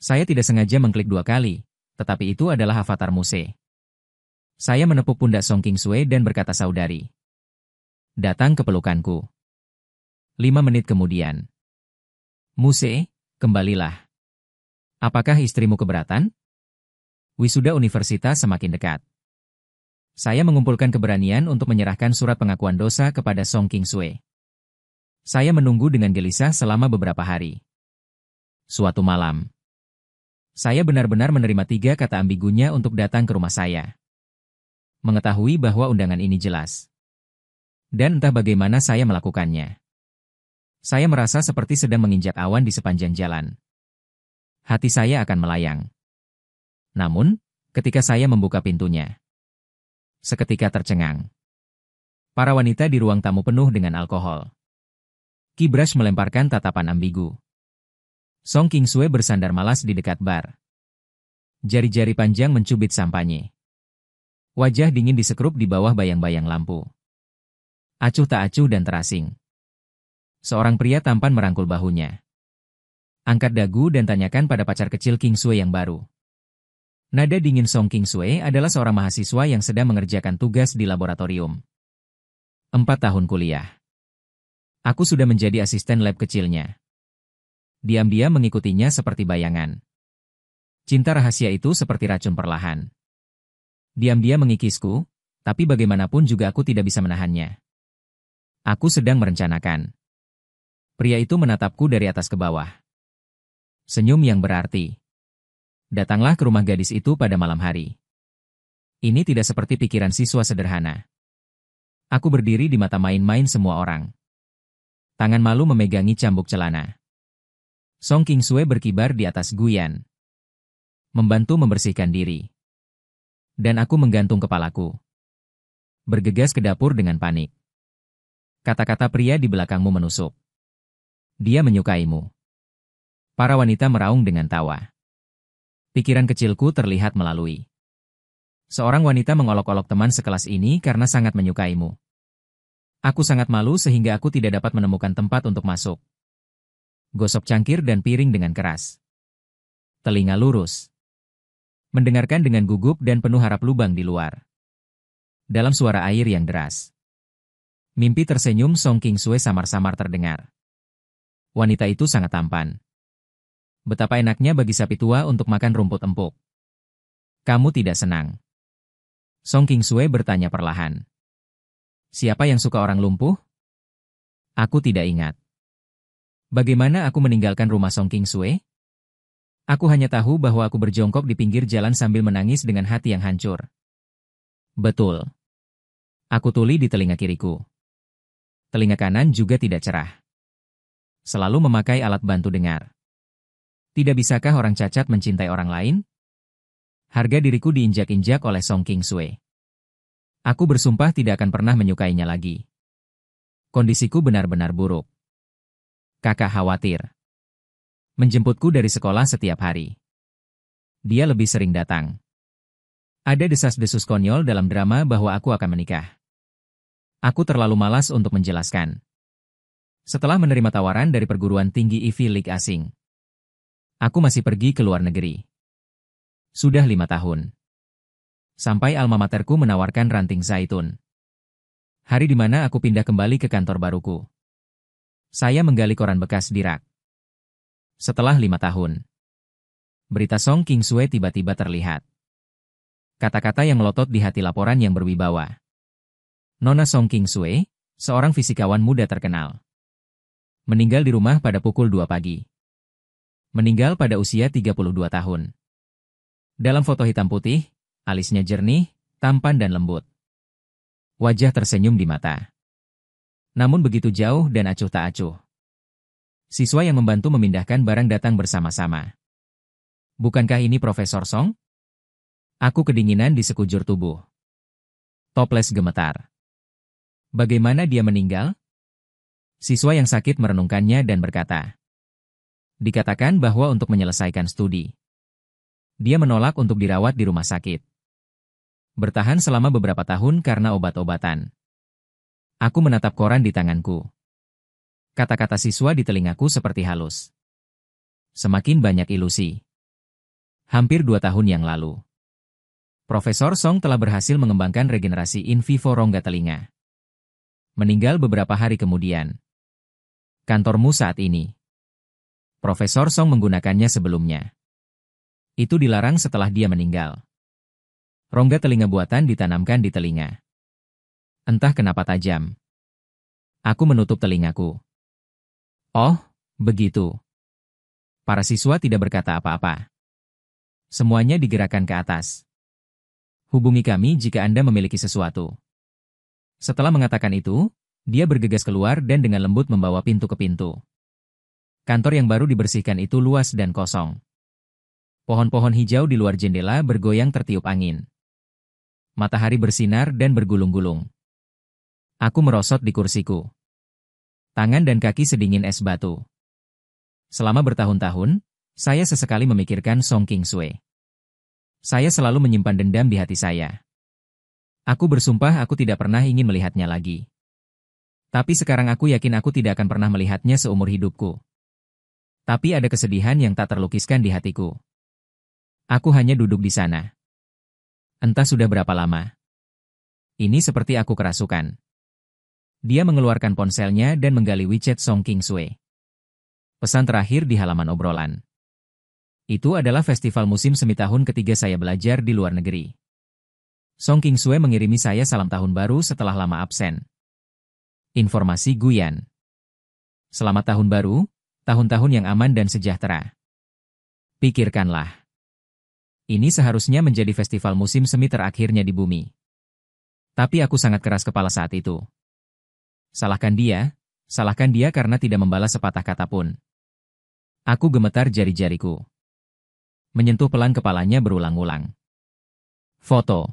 Saya tidak sengaja mengklik 2 kali, tetapi itu adalah avatar Muse. Saya menepuk pundak Song Qingsue dan berkata, saudari. Datang ke pelukanku. 5 menit kemudian. Muse, kembalilah. Apakah istrimu keberatan? Wisuda universitas semakin dekat. Saya mengumpulkan keberanian untuk menyerahkan surat pengakuan dosa kepada Song Qingsue. Saya menunggu dengan gelisah selama beberapa hari. Suatu malam, saya benar-benar menerima 3 kata ambigunya untuk datang ke rumah saya. Mengetahui bahwa undangan ini jelas. Dan entah bagaimana saya melakukannya. Saya merasa seperti sedang menginjak awan di sepanjang jalan. Hati saya akan melayang. Namun, ketika saya membuka pintunya, seketika tercengang. Para wanita di ruang tamu penuh dengan alkohol. Kibras melemparkan tatapan ambigu. Song Qingsue bersandar malas di dekat bar. Jari-jari panjang mencubit sampanye. Wajah dingin disekrup di bawah bayang-bayang lampu. Acuh tak acuh dan terasing. Seorang pria tampan merangkul bahunya. Angkat dagu dan tanyakan pada pacar kecil Qingsue yang baru. Nada dingin Song Qingsue adalah seorang mahasiswa yang sedang mengerjakan tugas di laboratorium. 4 tahun kuliah. Aku sudah menjadi asisten lab kecilnya. Diam-diam mengikutinya seperti bayangan. Cinta rahasia itu seperti racun perlahan. Diam-diam mengikisku, tapi bagaimanapun juga aku tidak bisa menahannya. Aku sedang merencanakan. Pria itu menatapku dari atas ke bawah. Senyum yang berarti. Datanglah ke rumah gadis itu pada malam hari. Ini tidak seperti pikiran siswa sederhana. Aku berdiri di mata main-main semua orang. Tangan malu memegangi cambuk celana. Song Qingsue berkibar di atas Guyan. Membantu membersihkan diri. Dan aku menggantung kepalaku. Bergegas ke dapur dengan panik. Kata-kata pria di belakangmu menusuk. Dia menyukaimu. Para wanita meraung dengan tawa. Pikiran kecilku terlihat melalui. Seorang wanita mengolok-olok teman sekelas ini karena sangat menyukaimu. Aku sangat malu sehingga aku tidak dapat menemukan tempat untuk masuk. Gosok cangkir dan piring dengan keras. Telinga lurus. Mendengarkan dengan gugup dan penuh harap lubang di luar. Dalam suara air yang deras. Mimpi tersenyum Song Qingsue samar-samar terdengar. Wanita itu sangat tampan. Betapa enaknya bagi sapi tua untuk makan rumput empuk. Kamu tidak senang? Song Qingsue bertanya perlahan. Siapa yang suka orang lumpuh? Aku tidak ingat. Bagaimana aku meninggalkan rumah Song Qingsue? Aku hanya tahu bahwa aku berjongkok di pinggir jalan sambil menangis dengan hati yang hancur. Betul. Aku tuli di telinga kiriku. Telinga kanan juga tidak cerah. Selalu memakai alat bantu dengar. Tidak bisakah orang cacat mencintai orang lain? Harga diriku diinjak-injak oleh Song Qingsue. Aku bersumpah tidak akan pernah menyukainya lagi. Kondisiku benar-benar buruk. Kakak khawatir. Menjemputku dari sekolah setiap hari. Dia lebih sering datang. Ada desas-desus konyol dalam drama bahwa aku akan menikah. Aku terlalu malas untuk menjelaskan. Setelah menerima tawaran dari perguruan tinggi Ivy League asing, aku masih pergi ke luar negeri. Sudah 5 tahun. Sampai alma materku menawarkan ranting zaitun. Hari di mana aku pindah kembali ke kantor baruku. Saya menggali koran bekas di rak. Setelah 5 tahun. Berita Song Qingsue tiba-tiba terlihat. Kata-kata yang melotot di hati laporan yang berwibawa. Nona Song Qingsue, seorang fisikawan muda terkenal. Meninggal di rumah pada pukul 2 pagi. Meninggal pada usia 32 tahun. Dalam foto hitam putih, alisnya jernih, tampan dan lembut. Wajah tersenyum di mata. Namun begitu jauh dan acuh tak acuh. Siswa yang membantu memindahkan barang datang bersama-sama. Bukankah ini Profesor Song? Aku kedinginan di sekujur tubuh. Toples gemetar. Bagaimana dia meninggal? Siswa yang sakit merenungkannya dan berkata. Dikatakan bahwa untuk menyelesaikan studi. Dia menolak untuk dirawat di rumah sakit. Bertahan selama beberapa tahun karena obat-obatan. Aku menatap koran di tanganku. Kata-kata siswa di telingaku seperti halus. Semakin banyak ilusi. Hampir 2 tahun yang lalu. Profesor Song telah berhasil mengembangkan regenerasi in vivo rongga telinga. Meninggal beberapa hari kemudian. Kantormu saat ini. Profesor Song menggunakannya sebelumnya. Itu dilarang setelah dia meninggal. Rongga telinga buatan ditanamkan di telinga. Entah kenapa tajam. Aku menutup telingaku. Oh, begitu. Para siswa tidak berkata apa-apa. Semuanya digerakkan ke atas. Hubungi kami jika Anda memiliki sesuatu. Setelah mengatakan itu, dia bergegas keluar dan dengan lembut membawa pintu ke pintu. Kantor yang baru dibersihkan itu luas dan kosong. Pohon-pohon hijau di luar jendela bergoyang tertiup angin. Matahari bersinar dan bergulung-gulung. Aku merosot di kursiku. Tangan dan kaki sedingin es batu. Selama bertahun-tahun, saya sesekali memikirkan Song Qingsui. Saya selalu menyimpan dendam di hati saya. Aku bersumpah aku tidak pernah ingin melihatnya lagi. Tapi sekarang aku yakin aku tidak akan pernah melihatnya seumur hidupku. Tapi ada kesedihan yang tak terlukiskan di hatiku. Aku hanya duduk di sana. Entah sudah berapa lama. Ini seperti aku kerasukan. Dia mengeluarkan ponselnya dan menggali WeChat Song Qingsui. Pesan terakhir di halaman obrolan. Itu adalah festival musim semi tahun ketiga saya belajar di luar negeri. Song Qingsui mengirimi saya salam tahun baru setelah lama absen. Informasi Guyan. Selamat tahun baru, tahun-tahun yang aman dan sejahtera. Pikirkanlah. Ini seharusnya menjadi festival musim semi terakhirnya di bumi. Tapi aku sangat keras kepala saat itu. Salahkan dia karena tidak membalas sepatah kata pun. Aku gemetar jari-jariku. Menyentuh pelan kepalanya berulang-ulang. Foto.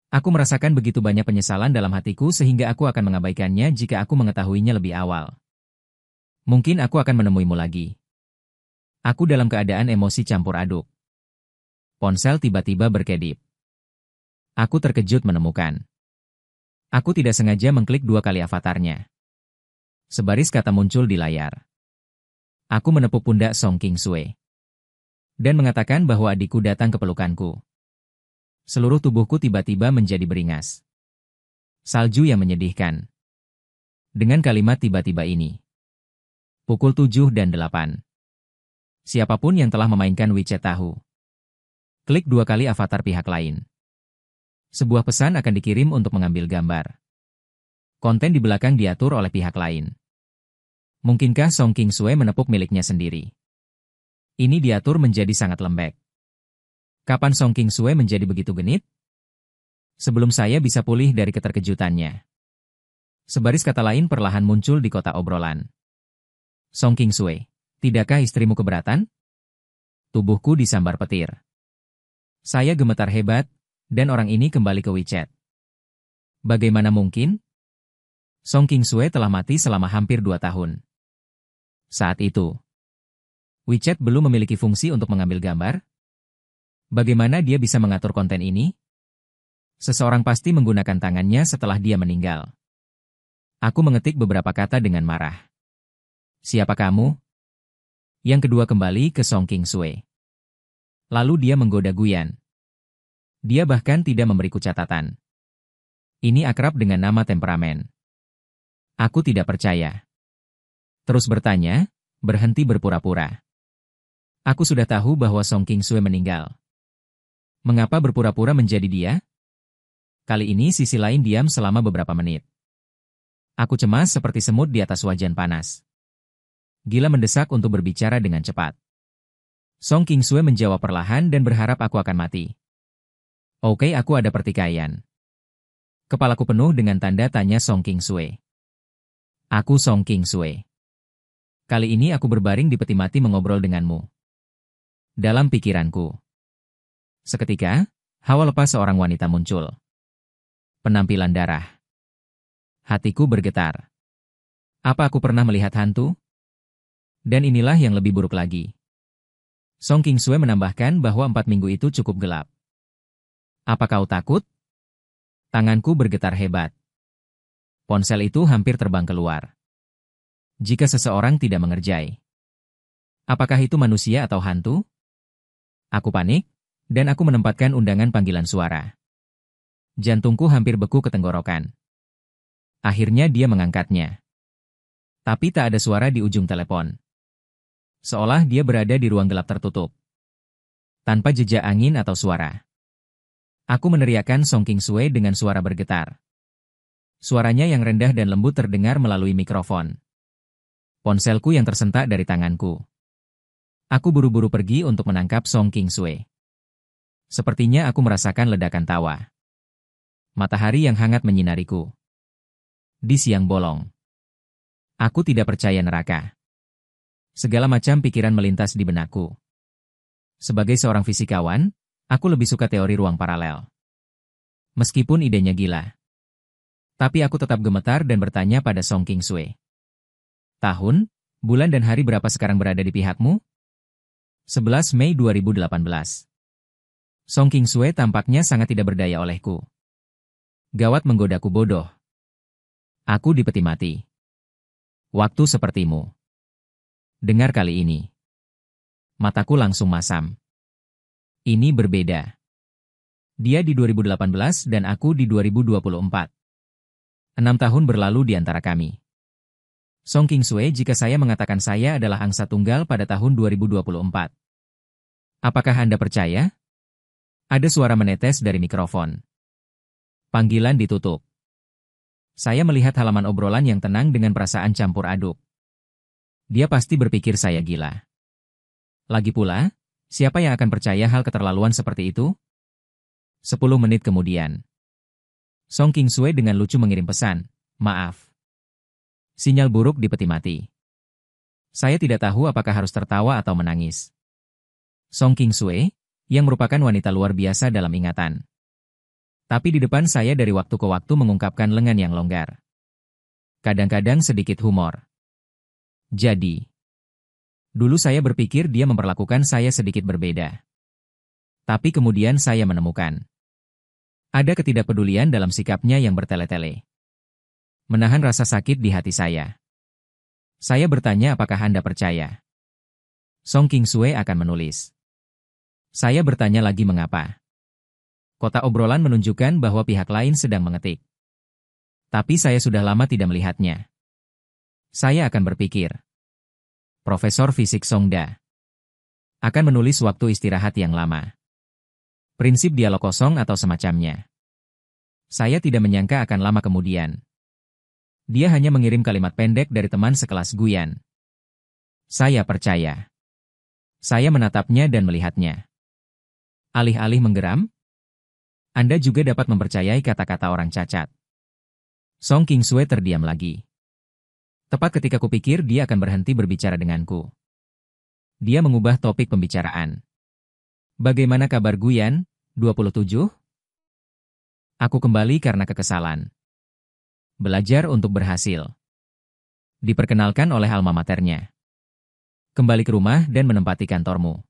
Aku merasakan begitu banyak penyesalan dalam hatiku sehingga aku akan mengabaikannya jika aku mengetahuinya lebih awal. Mungkin aku akan menemuimu lagi. Aku dalam keadaan emosi campur aduk. Ponsel tiba-tiba berkedip. Aku terkejut menemukan. Aku tidak sengaja mengklik 2 kali avatarnya. Sebaris kata muncul di layar. Aku menepuk pundak Song Qingsui. Dan mengatakan bahwa adikku datang ke pelukanku. Seluruh tubuhku tiba-tiba menjadi beringas. Salju yang menyedihkan. Dengan kalimat tiba-tiba ini. Pukul 7 dan 8. Siapapun yang telah memainkan WeChat tahu. Klik 2 kali avatar pihak lain. Sebuah pesan akan dikirim untuk mengambil gambar. Konten di belakang diatur oleh pihak lain. Mungkinkah Song Qingsui menepuk miliknya sendiri? Ini diatur menjadi sangat lembek. Kapan Song Qingsui menjadi begitu genit? Sebelum saya bisa pulih dari keterkejutannya. Sebaris kata lain perlahan muncul di kotak obrolan. Song Qingsui, tidakkah istrimu keberatan? Tubuhku disambar petir. Saya gemetar hebat, dan orang ini kembali ke WeChat. Bagaimana mungkin? Song Qingsui telah mati selama hampir 2 tahun. Saat itu, WeChat belum memiliki fungsi untuk mengambil gambar? Bagaimana dia bisa mengatur konten ini? Seseorang pasti menggunakan tangannya setelah dia meninggal. Aku mengetik beberapa kata dengan marah. Siapa kamu? Yang kedua kembali ke Song Qingsui. Lalu dia menggoda Guyan. Dia bahkan tidak memberiku catatan. Ini akrab dengan nama temperamen. Aku tidak percaya. Terus bertanya, berhenti berpura-pura. Aku sudah tahu bahwa Song Qingsui meninggal. Mengapa berpura-pura menjadi dia? Kali ini sisi lain diam selama beberapa menit. Aku cemas seperti semut di atas wajan panas. Gila mendesak untuk berbicara dengan cepat. Song Qingsui menjawab perlahan dan berharap aku akan mati. Oke, aku ada pertikaian. Kepalaku penuh dengan tanda tanya Song Qingsui. Aku Song Qingsui. Kali ini aku berbaring di peti mati mengobrol denganmu. Dalam pikiranku. Seketika, hawa lepas seorang wanita muncul. Penampilan darah. Hatiku bergetar. Apa aku pernah melihat hantu? Dan inilah yang lebih buruk lagi. Song Qingsui menambahkan bahwa 4 minggu itu cukup gelap. Apa kau takut? Tanganku bergetar hebat. Ponsel itu hampir terbang keluar. Jika seseorang tidak mengerjai. Apakah itu manusia atau hantu? Aku panik, dan aku menempatkan undangan panggilan suara. Jantungku hampir beku ke tenggorokan. Akhirnya dia mengangkatnya. Tapi tak ada suara di ujung telepon. Seolah dia berada di ruang gelap tertutup. Tanpa jejak angin atau suara. Aku meneriakkan Song King-sue dengan suara bergetar. Suaranya yang rendah dan lembut terdengar melalui mikrofon. Ponselku yang tersentak dari tanganku. Aku buru-buru pergi untuk menangkap Song King-sue. Sepertinya aku merasakan ledakan tawa. Matahari yang hangat menyinariku. Di siang bolong. Aku tidak percaya neraka. Segala macam pikiran melintas di benakku. Sebagai seorang fisikawan, aku lebih suka teori ruang paralel. Meskipun idenya gila. Tapi aku tetap gemetar dan bertanya pada Song King-sue. Tahun, bulan dan hari berapa sekarang berada di pihakmu? 11 Mei 2018. Song King-sue tampaknya sangat tidak berdaya olehku. Gawat menggodaku bodoh. Aku di peti mati. Waktu sepertimu. Dengar kali ini. Mataku langsung masam. Ini berbeda. Dia di 2018 dan aku di 2024. 6 tahun berlalu di antara kami. Song King-sue, jika saya mengatakan saya adalah angsa tunggal pada tahun 2024. Apakah Anda percaya? Ada suara menetes dari mikrofon. Panggilan ditutup. Saya melihat halaman obrolan yang tenang dengan perasaan campur aduk. Dia pasti berpikir saya gila. Lagi pula, siapa yang akan percaya hal keterlaluan seperti itu? 10 menit kemudian. Song King-sue dengan lucu mengirim pesan, maaf. Sinyal buruk di peti mati. Saya tidak tahu apakah harus tertawa atau menangis. Song King-sue, yang merupakan wanita luar biasa dalam ingatan. Tapi di depan saya dari waktu ke waktu mengungkapkan lengan yang longgar. Kadang-kadang sedikit humor. Jadi, dulu saya berpikir dia memperlakukan saya sedikit berbeda. Tapi kemudian saya menemukan. Ada ketidakpedulian dalam sikapnya yang bertele-tele. Menahan rasa sakit di hati saya. Saya bertanya apakah Anda percaya? Song King-sue akan menulis. Saya bertanya lagi mengapa. Kotak obrolan menunjukkan bahwa pihak lain sedang mengetik. Tapi saya sudah lama tidak melihatnya. Saya akan berpikir. Profesor Fisik Songda akan menulis waktu istirahat yang lama. Prinsip dialog kosong atau semacamnya. Saya tidak menyangka akan lama kemudian. Dia hanya mengirim kalimat pendek dari teman sekelas Guyan. Saya percaya. Saya menatapnya dan melihatnya. Alih-alih menggeram, Anda juga dapat mempercayai kata-kata orang cacat. Song King-sue terdiam lagi. Tepat ketika kupikir dia akan berhenti berbicara denganku. Dia mengubah topik pembicaraan. Bagaimana kabar Guyan, 27? Aku kembali karena kekesalan. Belajar untuk berhasil. Diperkenalkan oleh alma maternya. Kembali ke rumah dan menempati kantormu.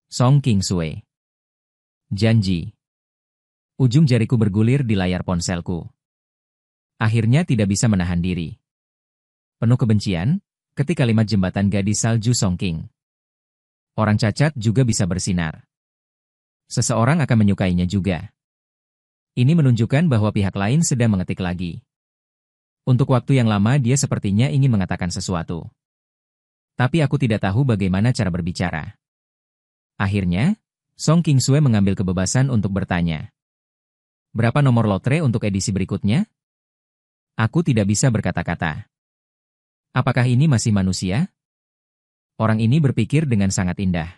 Song King-sue. Janji. Ujung jariku bergulir di layar ponselku. Akhirnya tidak bisa menahan diri. Penuh kebencian, ketik kalimat jembatan gadis salju Song King. Orang cacat juga bisa bersinar. Seseorang akan menyukainya juga. Ini menunjukkan bahwa pihak lain sedang mengetik lagi. Untuk waktu yang lama dia sepertinya ingin mengatakan sesuatu. Tapi aku tidak tahu bagaimana cara berbicara. Akhirnya, Song King-sue mengambil kebebasan untuk bertanya. Berapa nomor lotre untuk edisi berikutnya? Aku tidak bisa berkata-kata. Apakah ini masih manusia? Orang ini berpikir dengan sangat indah.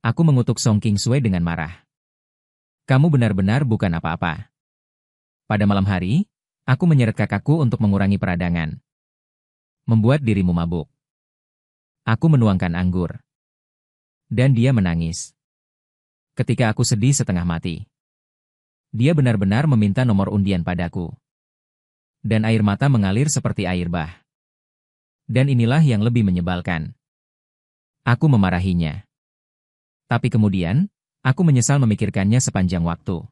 Aku mengutuk Song King-sue dengan marah. Kamu benar-benar bukan apa-apa. Pada malam hari, aku menyeret kakakku untuk mengurangi peradangan. Membuat dirimu mabuk. Aku menuangkan anggur. Dan dia menangis. Ketika aku sedih setengah mati. Dia benar-benar meminta nomor undian padaku. Dan air mata mengalir seperti air bah. Dan inilah yang lebih menyebalkan. Aku memarahinya. Tapi kemudian, aku menyesal memikirkannya sepanjang waktu.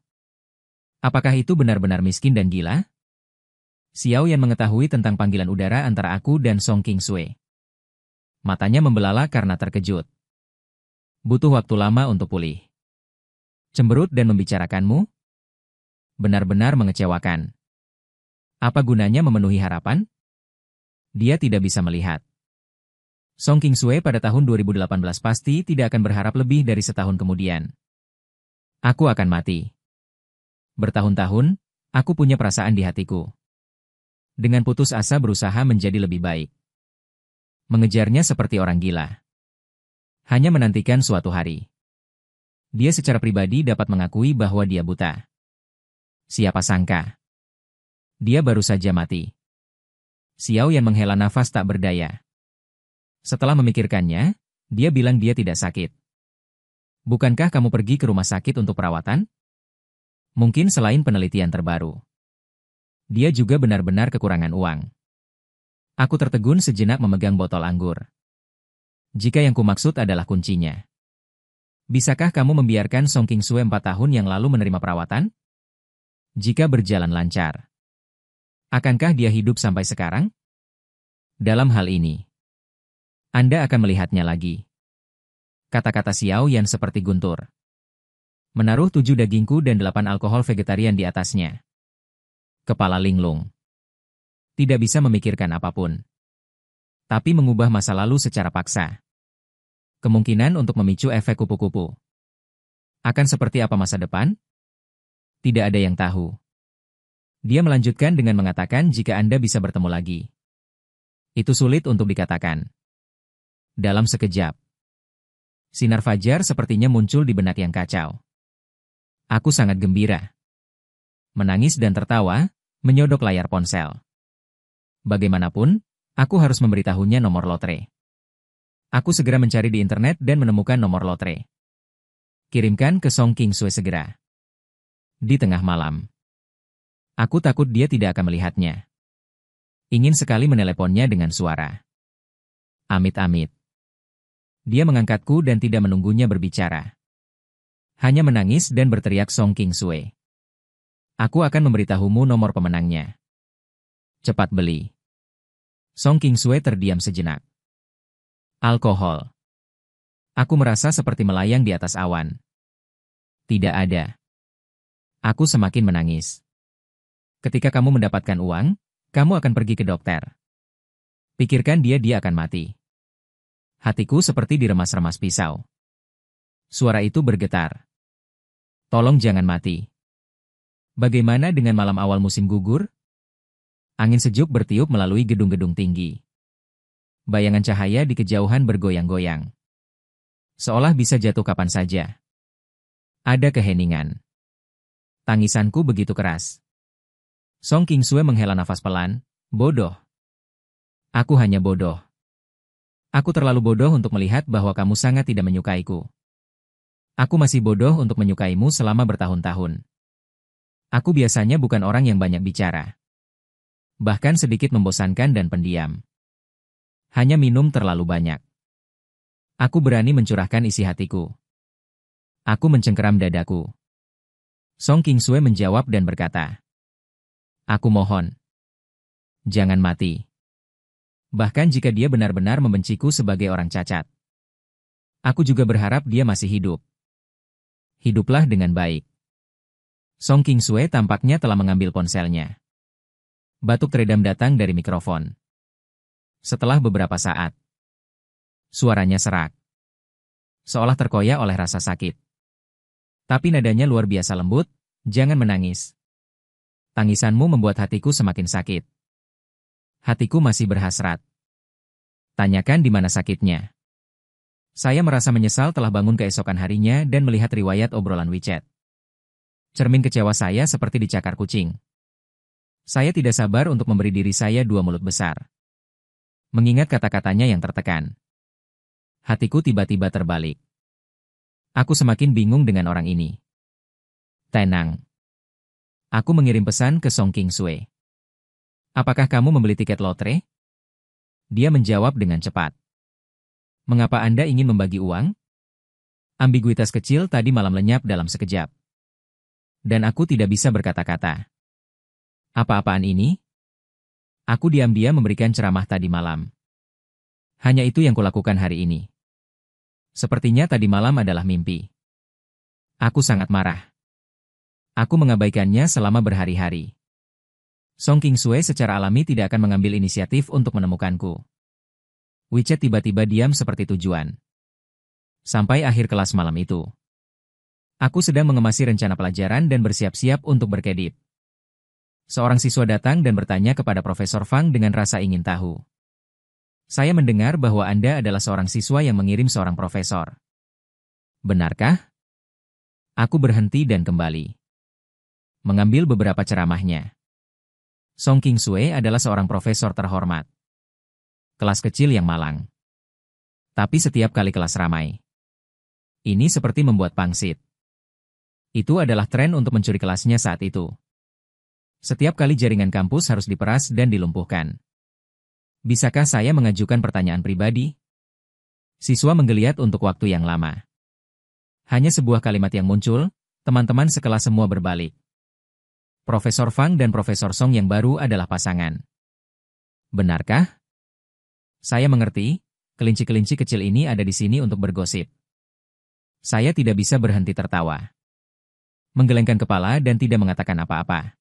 Apakah itu benar-benar miskin dan gila? Xiao Yan mengetahui tentang panggilan udara antara aku dan Song King-sue. Matanya membelalak karena terkejut. Butuh waktu lama untuk pulih. Cemberut dan membicarakanmu? Benar-benar mengecewakan. Apa gunanya memenuhi harapan? Dia tidak bisa melihat. Song Kingsue pada tahun 2018 pasti tidak akan berharap lebih dari setahun kemudian. Aku akan mati. Bertahun-tahun, aku punya perasaan di hatiku. Dengan putus asa berusaha menjadi lebih baik. Mengejarnya seperti orang gila. Hanya menantikan suatu hari. Dia secara pribadi dapat mengakui bahwa dia buta. Siapa sangka? Dia baru saja mati. Xiao Yan menghela nafas tak berdaya. Setelah memikirkannya, dia bilang dia tidak sakit. Bukankah kamu pergi ke rumah sakit untuk perawatan? Mungkin selain penelitian terbaru. Dia juga benar-benar kekurangan uang. Aku tertegun sejenak memegang botol anggur. Jika yang kumaksud adalah kuncinya. Bisakah kamu membiarkan Song Kingsue 4 tahun yang lalu menerima perawatan? Jika berjalan lancar. Akankah dia hidup sampai sekarang? Dalam hal ini, Anda akan melihatnya lagi. Kata-kata Xiao Yan seperti guntur. Menaruh 7 dagingku dan 8 alkohol vegetarian di atasnya. Kepala linglung. Tidak bisa memikirkan apapun. Tapi mengubah masa lalu secara paksa. Kemungkinan untuk memicu efek kupu-kupu. Akan seperti apa masa depan? Tidak ada yang tahu. Dia melanjutkan dengan mengatakan jika Anda bisa bertemu lagi. Itu sulit untuk dikatakan. Dalam sekejap. Sinar fajar sepertinya muncul di benak yang kacau. Aku sangat gembira. Menangis dan tertawa, menyodok layar ponsel. Bagaimanapun, aku harus memberitahunya nomor lotre. Aku segera mencari di internet dan menemukan nomor lotre. Kirimkan ke Song Kingsue segera. Di tengah malam. Aku takut dia tidak akan melihatnya. Ingin sekali meneleponnya dengan suara. Amit-amit. Dia mengangkatku dan tidak menunggunya berbicara. Hanya menangis dan berteriak Song Kingsue. Aku akan memberitahumu nomor pemenangnya. Cepat beli. Song Kingsue terdiam sejenak. Alkohol. Aku merasa seperti melayang di atas awan. Tidak ada. Aku semakin menangis. Ketika kamu mendapatkan uang, kamu akan pergi ke dokter. Pikirkan dia akan mati. Hatiku seperti diremas-remas pisau. Suara itu bergetar. Tolong jangan mati. Bagaimana dengan malam awal musim gugur? Angin sejuk bertiup melalui gedung-gedung tinggi. Bayangan cahaya di kejauhan bergoyang-goyang. Seolah bisa jatuh kapan saja. Ada keheningan. Tangisanku begitu keras. Song Kingsue menghela nafas pelan. Bodoh. Aku hanya bodoh. Aku terlalu bodoh untuk melihat bahwa kamu sangat tidak menyukaiku. Aku masih bodoh untuk menyukaimu selama bertahun-tahun. Aku biasanya bukan orang yang banyak bicara. Bahkan sedikit membosankan dan pendiam. Hanya minum terlalu banyak. Aku berani mencurahkan isi hatiku. Aku mencengkeram dadaku. Song Kingsue menjawab dan berkata, aku mohon. Jangan mati. Bahkan jika dia benar-benar membenciku sebagai orang cacat. Aku juga berharap dia masih hidup. Hiduplah dengan baik. Song Kingsue tampaknya telah mengambil ponselnya. Batuk teredam datang dari mikrofon. Setelah beberapa saat, suaranya serak. Seolah terkoyak oleh rasa sakit. Tapi nadanya luar biasa lembut, jangan menangis. Tangisanmu membuat hatiku semakin sakit. Hatiku masih berhasrat. Tanyakan di mana sakitnya. Saya merasa menyesal telah bangun keesokan harinya dan melihat riwayat obrolan WeChat. Cermin kecewa saya seperti dicakar kucing. Saya tidak sabar untuk memberi diri saya 2 mulut besar. Mengingat kata-katanya yang tertekan. Hatiku tiba-tiba terbalik. Aku semakin bingung dengan orang ini. Tenang. Aku mengirim pesan ke Song Kingsue. Apakah kamu membeli tiket lotre? Dia menjawab dengan cepat. Mengapa Anda ingin membagi uang? Ambiguitas kecil tadi malam lenyap dalam sekejap. Dan aku tidak bisa berkata-kata. Apa-apaan ini? Aku diam-diam memberikan ceramah tadi malam. Hanya itu yang kulakukan hari ini. Sepertinya tadi malam adalah mimpi. Aku sangat marah. Aku mengabaikannya selama berhari-hari. Song Qingsue secara alami tidak akan mengambil inisiatif untuk menemukanku. WeChat tiba-tiba diam seperti tujuan. Sampai akhir kelas malam itu. Aku sedang mengemasi rencana pelajaran dan bersiap-siap untuk berkedip. Seorang siswa datang dan bertanya kepada Profesor Fang dengan rasa ingin tahu. Saya mendengar bahwa Anda adalah seorang siswa yang mengirim seorang profesor. Benarkah? Aku berhenti dan kembali. Mengambil beberapa ceramahnya. Song Qingsue adalah seorang profesor terhormat. Kelas kecil yang malang. Tapi setiap kali kelas ramai. Ini seperti membuat pangsit. Itu adalah tren untuk mencuri kelasnya saat itu. Setiap kali jaringan kampus harus diperas dan dilumpuhkan. Bisakah saya mengajukan pertanyaan pribadi? Siswa menggeliat untuk waktu yang lama. Hanya sebuah kalimat yang muncul, teman-teman sekelas semua berbalik. Profesor Fang dan Profesor Song yang baru adalah pasangan. Benarkah? Saya mengerti, kelinci-kelinci kecil ini ada di sini untuk bergosip. Saya tidak bisa berhenti tertawa. Menggelengkan kepala dan tidak mengatakan apa-apa.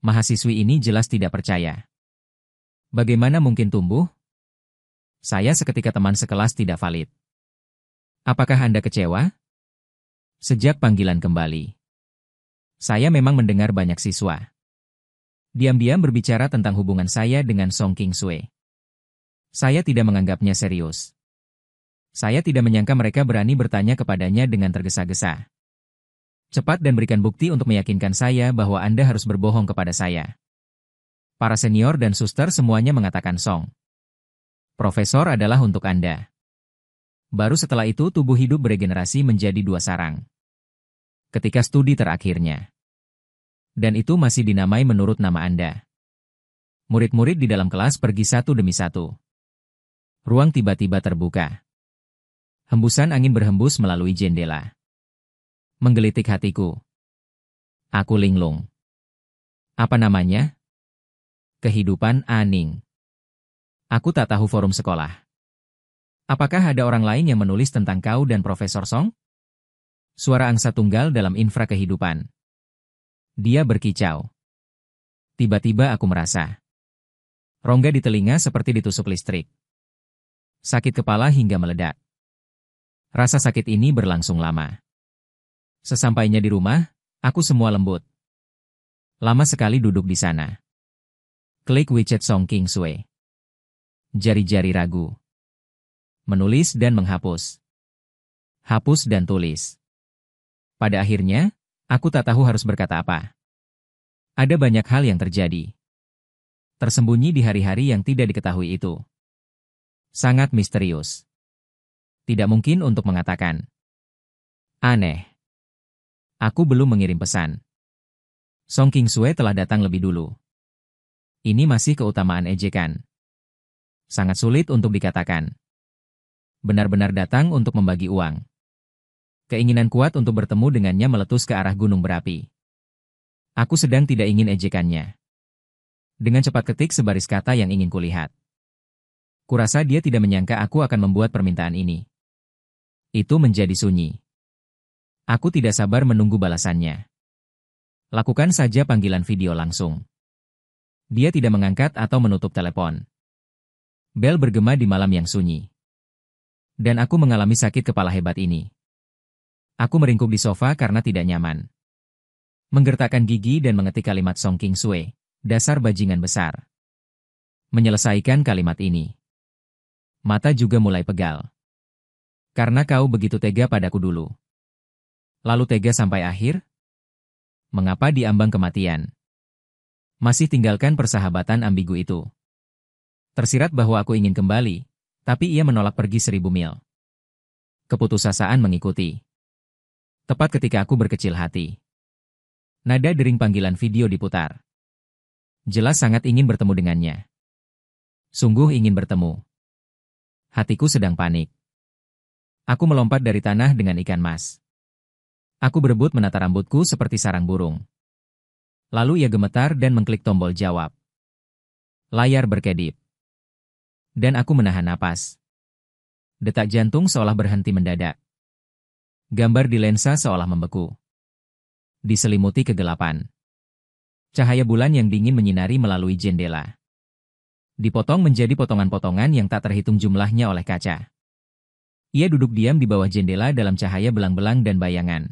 Mahasiswi ini jelas tidak percaya. Bagaimana mungkin tumbuh? Saya seketika teman sekelas tidak valid. Apakah Anda kecewa? Sejak panggilan kembali. Saya memang mendengar banyak siswa. Diam-diam berbicara tentang hubungan saya dengan Song Qingsue. Saya tidak menganggapnya serius. Saya tidak menyangka mereka berani bertanya kepadanya dengan tergesa-gesa. Cepat dan berikan bukti untuk meyakinkan saya bahwa Anda harus berbohong kepada saya. Para senior dan suster semuanya mengatakan Song. Profesor adalah untuk Anda. Baru setelah itu tubuh hidup beregenerasi menjadi 2 sarang. Ketika studi terakhirnya. Dan itu masih dinamai menurut nama Anda. Murid-murid di dalam kelas pergi satu demi satu. Ruang tiba-tiba terbuka. Hembusan angin berhembus melalui jendela. Menggelitik hatiku. Aku linglung. Apa namanya? Kehidupan Aning. Aku tak tahu forum sekolah. Apakah ada orang lain yang menulis tentang kau dan Profesor Song? Suara angsa tunggal dalam infra kehidupan. Dia berkicau. Tiba-tiba aku merasa. Rongga di telinga seperti ditusuk listrik. Sakit kepala hingga meledak. Rasa sakit ini berlangsung lama. Sesampainya di rumah, aku semua lembut. Lama sekali duduk di sana. Klik WeChat Song Qingsue. Jari-jari ragu. Menulis dan menghapus. Hapus dan tulis. Pada akhirnya, aku tak tahu harus berkata apa. Ada banyak hal yang terjadi. Tersembunyi di hari-hari yang tidak diketahui itu. Sangat misterius. Tidak mungkin untuk mengatakan. Aneh. Aku belum mengirim pesan. Song Qingsue telah datang lebih dulu. Ini masih keutamaan ejekan. Sangat sulit untuk dikatakan. Benar-benar datang untuk membagi uang. Keinginan kuat untuk bertemu dengannya meletus ke arah gunung berapi. Aku sedang tidak ingin ejekannya. Dengan cepat ketik sebaris kata yang ingin kulihat. Kurasa dia tidak menyangka aku akan membuat permintaan ini. Itu menjadi sunyi. Aku tidak sabar menunggu balasannya. Lakukan saja panggilan video langsung. Dia tidak mengangkat atau menutup telepon. Bel bergema di malam yang sunyi. Dan aku mengalami sakit kepala hebat ini. Aku meringkuk di sofa karena tidak nyaman. Menggertakkan gigi dan mengetik kalimat Song Qingsue, dasar bajingan besar. Menyelesaikan kalimat ini. Mata juga mulai pegal. Karena kau begitu tega padaku dulu. Lalu tega sampai akhir? Mengapa diambang kematian? Masih tinggalkan persahabatan ambigu itu. Tersirat bahwa aku ingin kembali, tapi ia menolak pergi 1000 mil. Keputusasaan mengikuti. Tepat ketika aku berkecil hati. Nada dering panggilan video diputar. Jelas sangat ingin bertemu dengannya. Sungguh ingin bertemu. Hatiku sedang panik. Aku melompat dari tanah dengan ikan mas. Aku berebut menata rambutku seperti sarang burung. Lalu ia gemetar dan mengklik tombol jawab. Layar berkedip. Dan aku menahan napas. Detak jantung seolah berhenti mendadak. Gambar di lensa seolah membeku. Diselimuti kegelapan. Cahaya bulan yang dingin menyinari melalui jendela. Dipotong menjadi potongan-potongan yang tak terhitung jumlahnya oleh kaca. Ia duduk diam di bawah jendela dalam cahaya belang-belang dan bayangan.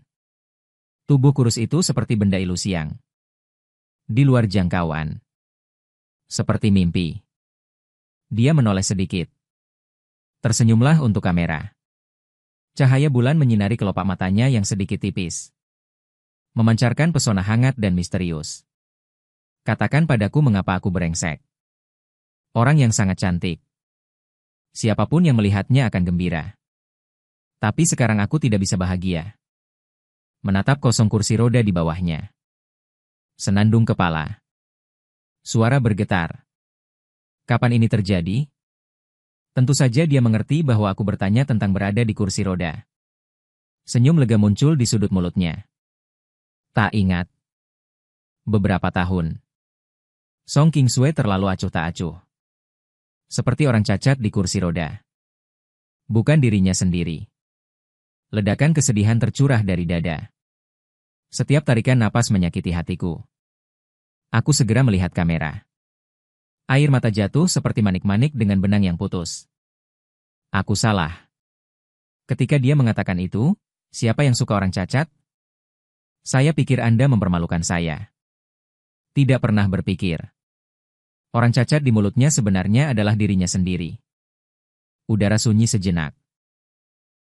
Tubuh kurus itu seperti benda ilusiang. Di luar jangkauan. Seperti mimpi. Dia menoleh sedikit. Tersenyumlah untuk kamera. Cahaya bulan menyinari kelopak matanya yang sedikit tipis. Memancarkan pesona hangat dan misterius. Katakan padaku mengapa aku brengsek. Orang yang sangat cantik. Siapapun yang melihatnya akan gembira. Tapi sekarang aku tidak bisa bahagia. Menatap kosong kursi roda di bawahnya. Senandung kepala. Suara bergetar. Kapan ini terjadi? Tentu saja dia mengerti bahwa aku bertanya tentang berada di kursi roda. Senyum lega muncul di sudut mulutnya. Tak ingat. Beberapa tahun. Song Qingsue terlalu acuh tak acuh. Seperti orang cacat di kursi roda. Bukan dirinya sendiri. Ledakan kesedihan tercurah dari dada. Setiap tarikan napas menyakiti hatiku. Aku segera melihat kamera. Air mata jatuh seperti manik-manik dengan benang yang putus. Aku salah. Ketika dia mengatakan itu, siapa yang suka orang cacat? Saya pikir Anda mempermalukan saya. Tidak pernah berpikir. Orang cacat di mulutnya sebenarnya adalah dirinya sendiri. Udara sunyi sejenak.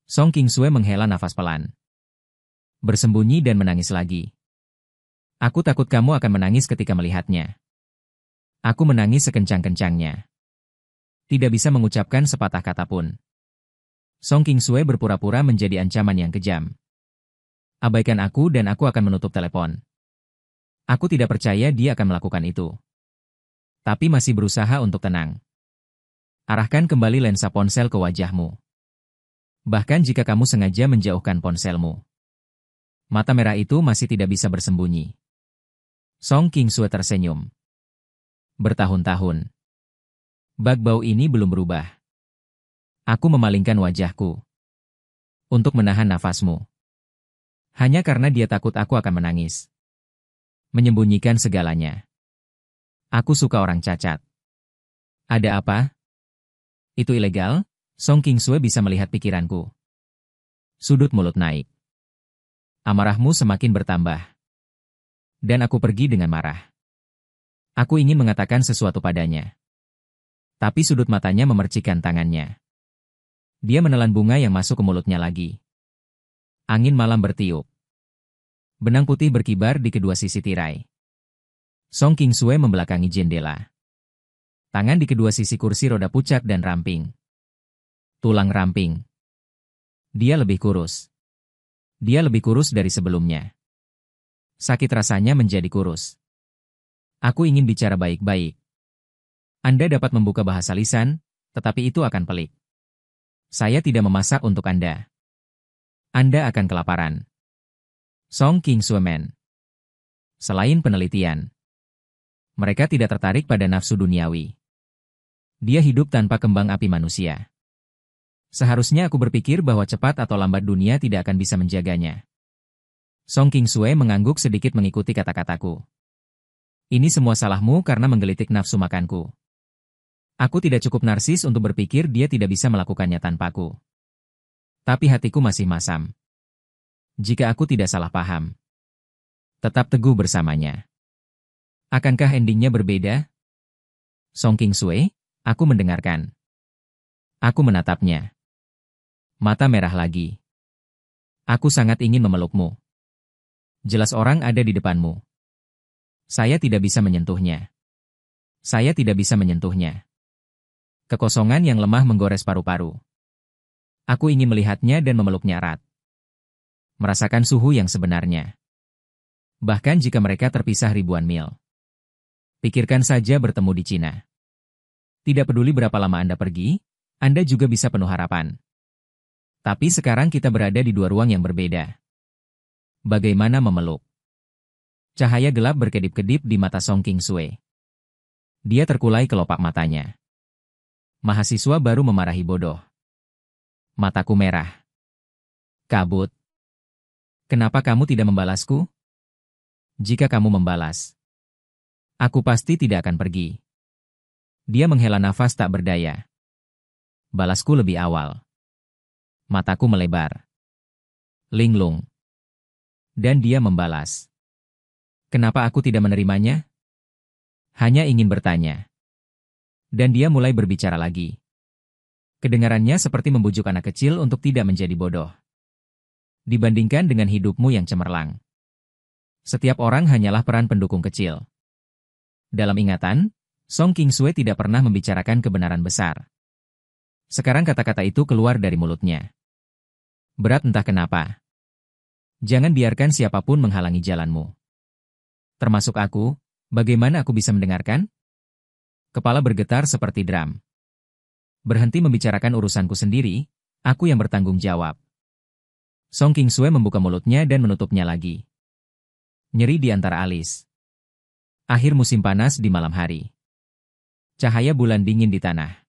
Song Qingsue menghela nafas pelan. Bersembunyi dan menangis lagi. Aku takut kamu akan menangis ketika melihatnya. Aku menangis sekencang-kencangnya. Tidak bisa mengucapkan sepatah kata pun. Song Qingsue berpura-pura menjadi ancaman yang kejam. Abaikan aku dan aku akan menutup telepon. Aku tidak percaya dia akan melakukan itu. Tapi masih berusaha untuk tenang. Arahkan kembali lensa ponsel ke wajahmu. Bahkan jika kamu sengaja menjauhkan ponselmu. Mata merah itu masih tidak bisa bersembunyi. Song Qingsue tersenyum. Bertahun-tahun. Bag bau ini belum berubah. Aku memalingkan wajahku. Untuk menahan nafasmu. Hanya karena dia takut aku akan menangis. Menyembunyikan segalanya. Aku suka orang cacat. Ada apa? Itu ilegal? Song Qingsue bisa melihat pikiranku. Sudut mulut naik. Amarahmu semakin bertambah. Dan aku pergi dengan marah. Aku ingin mengatakan sesuatu padanya. Tapi sudut matanya memercikkan tangannya. Dia menelan bunga yang masuk ke mulutnya lagi. Angin malam bertiup. Benang putih berkibar di kedua sisi tirai. Song Qingsue membelakangi jendela. Tangan di kedua sisi kursi roda pucat dan ramping. Tulang ramping. Dia lebih kurus. Dia lebih kurus dari sebelumnya. Sakit rasanya menjadi kurus. Aku ingin bicara baik-baik. Anda dapat membuka bahasa lisan, tetapi itu akan pelik. Saya tidak memasak untuk Anda. Anda akan kelaparan. Song Qingsue men. Selain penelitian, mereka tidak tertarik pada nafsu duniawi. Dia hidup tanpa kembang api manusia. Seharusnya aku berpikir bahwa cepat atau lambat dunia tidak akan bisa menjaganya. Song Qingsue mengangguk sedikit mengikuti kata-kataku. Ini semua salahmu karena menggelitik nafsu makanku. Aku tidak cukup narsis untuk berpikir dia tidak bisa melakukannya tanpaku. Tapi hatiku masih masam. Jika aku tidak salah paham. Tetap teguh bersamanya. Akankah endingnya berbeda? Song Qingsue, aku mendengarkan. Aku menatapnya. Mata merah lagi. Aku sangat ingin memelukmu. Jelas orang ada di depanmu. Saya tidak bisa menyentuhnya. Saya tidak bisa menyentuhnya. Kekosongan yang lemah menggores paru-paru. Aku ingin melihatnya dan memeluknya erat. Merasakan suhu yang sebenarnya. Bahkan jika mereka terpisah ribuan mil. Pikirkan saja bertemu di Cina. Tidak peduli berapa lama Anda pergi, Anda juga bisa penuh harapan. Tapi sekarang kita berada di dua ruang yang berbeda. Bagaimana memeluk? Cahaya gelap berkedip-kedip di mata Song Qingsue. Dia terkulai kelopak matanya. Mahasiswa baru memarahi bodoh. Mataku merah. Kabut. Kenapa kamu tidak membalasku? Jika kamu membalas, aku pasti tidak akan pergi. Dia menghela nafas tak berdaya. Balasku lebih awal. Mataku melebar. Linglung. Dan dia membalas. Kenapa aku tidak menerimanya? Hanya ingin bertanya. Dan dia mulai berbicara lagi. Kedengarannya seperti membujuk anak kecil untuk tidak menjadi bodoh. Dibandingkan dengan hidupmu yang cemerlang. Setiap orang hanyalah peran pendukung kecil. Dalam ingatan, Song Qingsue tidak pernah membicarakan kebenaran besar. Sekarang kata-kata itu keluar dari mulutnya. Berat entah kenapa. Jangan biarkan siapapun menghalangi jalanmu. Termasuk aku, bagaimana aku bisa mendengarkan? Kepala bergetar seperti drum. Berhenti membicarakan urusanku sendiri, aku yang bertanggung jawab. Song Qingsue membuka mulutnya dan menutupnya lagi. Nyeri di antara alis. Akhir musim panas di malam hari. Cahaya bulan dingin di tanah.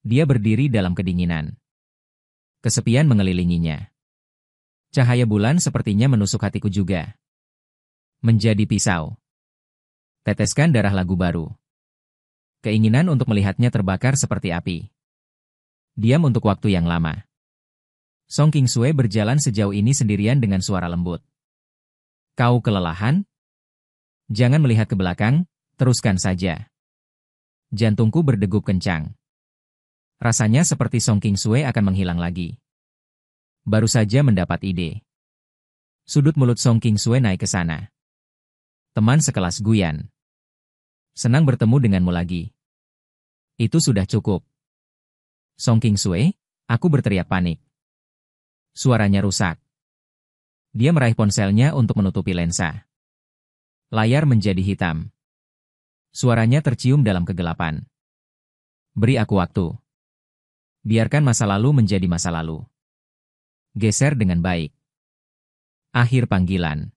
Dia berdiri dalam kedinginan. Kesepian mengelilinginya. Cahaya bulan sepertinya menusuk hatiku juga. Menjadi pisau. Teteskan darah lagu baru. Keinginan untuk melihatnya terbakar seperti api. Diam untuk waktu yang lama. Song Qingsue berjalan sejauh ini sendirian dengan suara lembut. Kau kelelahan? Jangan melihat ke belakang, teruskan saja. Jantungku berdegup kencang. Rasanya seperti Song Qingsue akan menghilang lagi. Baru saja mendapat ide. Sudut mulut Song Qingsue naik ke sana. Teman sekelas Guyan. Senang bertemu denganmu lagi. Itu sudah cukup. Song Qingsue, aku berteriak panik. Suaranya rusak. Dia meraih ponselnya untuk menutupi lensa. Layar menjadi hitam. Suaranya tercium dalam kegelapan. Beri aku waktu. Biarkan masa lalu menjadi masa lalu. Geser dengan baik. Akhir panggilan.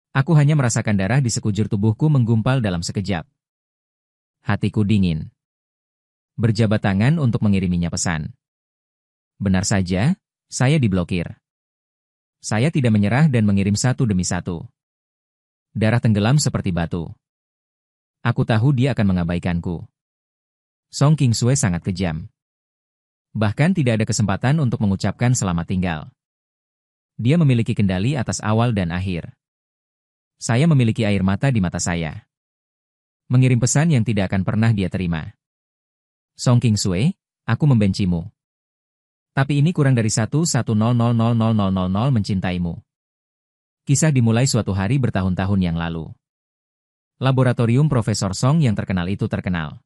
Aku hanya merasakan darah di sekujur tubuhku menggumpal dalam sekejap. Hatiku dingin. Berjabat tangan untuk mengiriminya pesan. Benar saja, saya diblokir. Saya tidak menyerah dan mengirim satu demi satu. Darah tenggelam seperti batu. Aku tahu dia akan mengabaikanku. Song Qingsue sangat kejam. Bahkan tidak ada kesempatan untuk mengucapkan selamat tinggal. Dia memiliki kendali atas awal dan akhir. Saya memiliki air mata di mata saya. Mengirim pesan yang tidak akan pernah dia terima. Song Qingsue, aku membencimu. Tapi ini kurang dari 1,100,000,000 mencintaimu. Kisah dimulai suatu hari bertahun-tahun yang lalu. Laboratorium Profesor Song yang terkenal itu terkenal.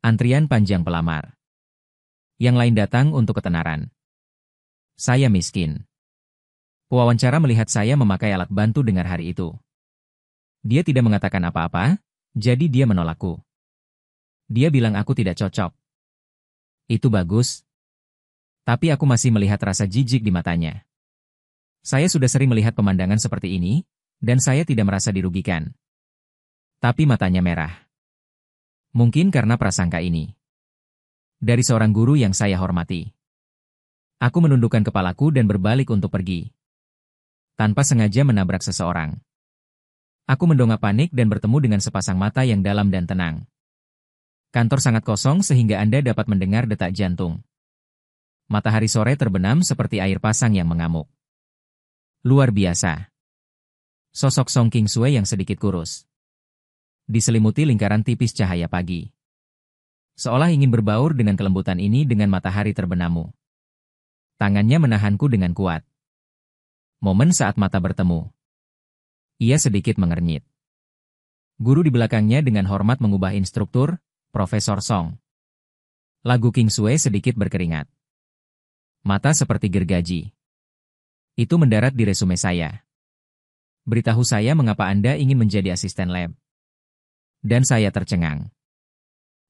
Antrian panjang pelamar. Yang lain datang untuk ketenaran. Saya miskin. Pewawancara melihat saya memakai alat bantu dengar hari itu. Dia tidak mengatakan apa-apa, jadi dia menolakku. Dia bilang aku tidak cocok. Itu bagus. Tapi aku masih melihat rasa jijik di matanya. Saya sudah sering melihat pemandangan seperti ini, dan saya tidak merasa dirugikan. Tapi matanya merah. Mungkin karena prasangka ini. Dari seorang guru yang saya hormati. Aku menundukkan kepalaku dan berbalik untuk pergi. Tanpa sengaja menabrak seseorang. Aku mendongak panik dan bertemu dengan sepasang mata yang dalam dan tenang. Kantor sangat kosong sehingga Anda dapat mendengar detak jantung. Matahari sore terbenam seperti air pasang yang mengamuk. Luar biasa. Sosok Song Qingsue yang sedikit kurus. Diselimuti lingkaran tipis cahaya pagi. Seolah ingin berbaur dengan kelembutan ini dengan matahari terbenammu. Tangannya menahanku dengan kuat. Momen saat mata bertemu. Ia sedikit mengernyit. Guru di belakangnya dengan hormat mengubah instruktur, Profesor Song. Lagu Qingsue sedikit berkeringat. Mata seperti gergaji. Itu mendarat di resume saya. Beritahu saya mengapa Anda ingin menjadi asisten lab. Dan saya tercengang.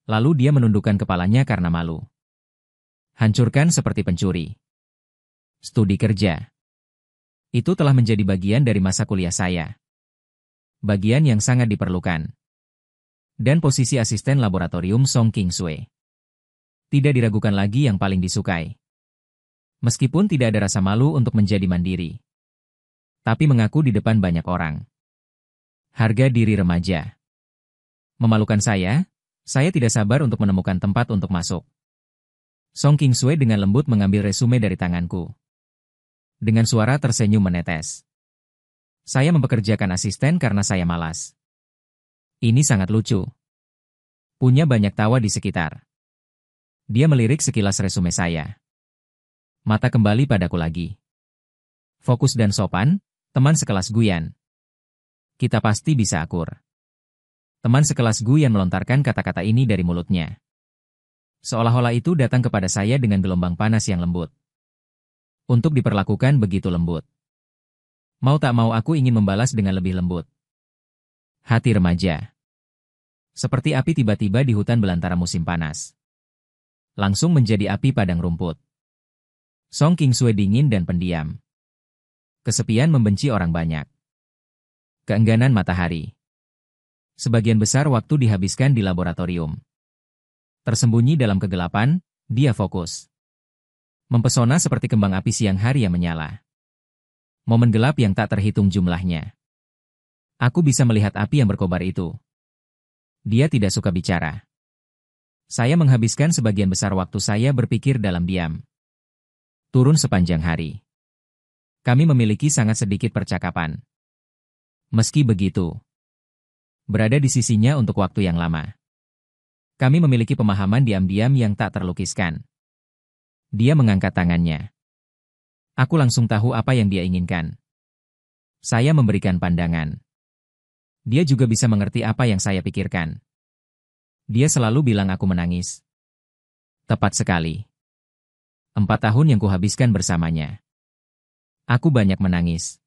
Lalu dia menundukkan kepalanya karena malu. Hancurkan seperti pencuri. Studi kerja. Itu telah menjadi bagian dari masa kuliah saya. Bagian yang sangat diperlukan. Dan posisi asisten laboratorium Song Qingsue. Tidak diragukan lagi yang paling disukai. Meskipun tidak ada rasa malu untuk menjadi mandiri. Tapi mengaku di depan banyak orang. Harga diri remaja. Memalukan saya tidak sabar untuk menemukan tempat untuk masuk. Song Kingsue dengan lembut mengambil resume dari tanganku. Dengan suara tersenyum menetes. Saya mempekerjakan asisten karena saya malas. Ini sangat lucu. Punya banyak tawa di sekitar. Dia melirik sekilas resume saya. Mata kembali padaku lagi. Fokus dan sopan, teman sekelas Guyan. Kita pasti bisa akur. Teman sekelas Guyan melontarkan kata-kata ini dari mulutnya. Seolah-olah itu datang kepada saya dengan gelombang panas yang lembut. Untuk diperlakukan begitu lembut. Mau tak mau aku ingin membalas dengan lebih lembut. Hati remaja. Seperti api tiba-tiba di hutan belantara musim panas. Langsung menjadi api padang rumput. Song Kingsue dingin dan pendiam. Kesepian membenci orang banyak. Keengganan matahari. Sebagian besar waktu dihabiskan di laboratorium. Tersembunyi dalam kegelapan, dia fokus. Mempesona seperti kembang api siang hari yang menyala. Momen gelap yang tak terhitung jumlahnya. Aku bisa melihat api yang berkobar itu. Dia tidak suka bicara. Saya menghabiskan sebagian besar waktu saya berpikir dalam diam. Turun sepanjang hari. Kami memiliki sangat sedikit percakapan. Meski begitu, berada di sisinya untuk waktu yang lama. Kami memiliki pemahaman diam-diam yang tak terlukiskan. Dia mengangkat tangannya. Aku langsung tahu apa yang dia inginkan. Saya memberikan pandangan. Dia juga bisa mengerti apa yang saya pikirkan. Dia selalu bilang aku menangis. Tepat sekali. 4 tahun yang kuhabiskan bersamanya. Aku banyak menangis.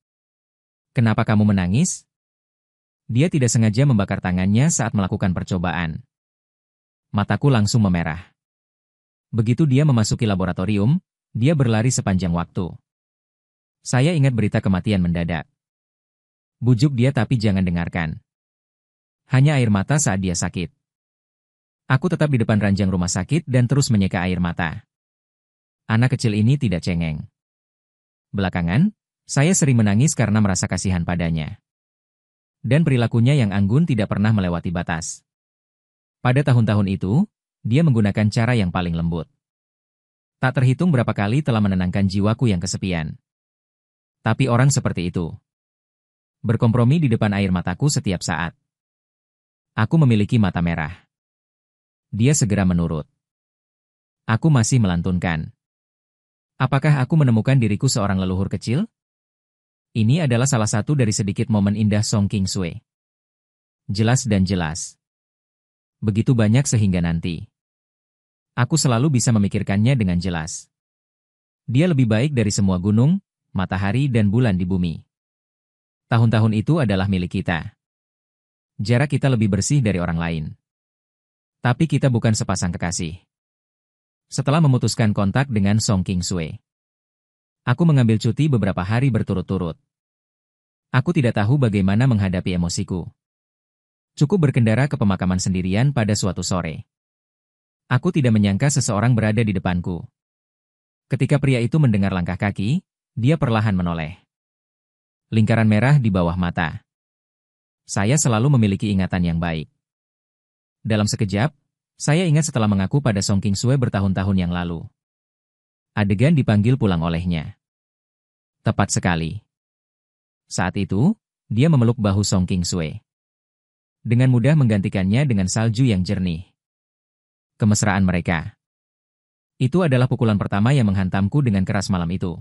Kenapa kamu menangis? Dia tidak sengaja membakar tangannya saat melakukan percobaan. Mataku langsung memerah. Begitu dia memasuki laboratorium, dia berlari sepanjang waktu. Saya ingat berita kematian mendadak. Bujuk dia tapi jangan dengarkan. Hanya air mata saat dia sakit. Aku tetap di depan ranjang rumah sakit dan terus menyeka air mata. Anak kecil ini tidak cengeng. Belakangan, saya sering menangis karena merasa kasihan padanya. Dan perilakunya yang anggun tidak pernah melewati batas. Pada tahun-tahun itu, dia menggunakan cara yang paling lembut. Tak terhitung berapa kali telah menenangkan jiwaku yang kesepian. Tapi orang seperti itu. Berkompromi di depan air mataku setiap saat. Aku memiliki mata merah. Dia segera menurut. Aku masih melantunkan. Apakah aku menemukan diriku seorang leluhur kecil? Ini adalah salah satu dari sedikit momen indah Song Kingsue. Jelas dan jelas. Begitu banyak sehingga nanti. Aku selalu bisa memikirkannya dengan jelas. Dia lebih baik dari semua gunung, matahari dan bulan di bumi. Tahun-tahun itu adalah milik kita. Jarak kita lebih bersih dari orang lain. Tapi kita bukan sepasang kekasih. Setelah memutuskan kontak dengan Song Kingsue, aku mengambil cuti beberapa hari berturut-turut. Aku tidak tahu bagaimana menghadapi emosiku. Cukup berkendara ke pemakaman sendirian pada suatu sore. Aku tidak menyangka seseorang berada di depanku. Ketika pria itu mendengar langkah kaki, dia perlahan menoleh. Lingkaran merah di bawah mata. Saya selalu memiliki ingatan yang baik. Dalam sekejap, saya ingat setelah mengaku pada Song Kingsue bertahun-tahun yang lalu. Adegan dipanggil pulang olehnya. Tepat sekali. Saat itu, dia memeluk bahu Song Kingsue. Dengan mudah menggantikannya dengan salju yang jernih. Kemesraan mereka. Itu adalah pukulan pertama yang menghantamku dengan keras malam itu.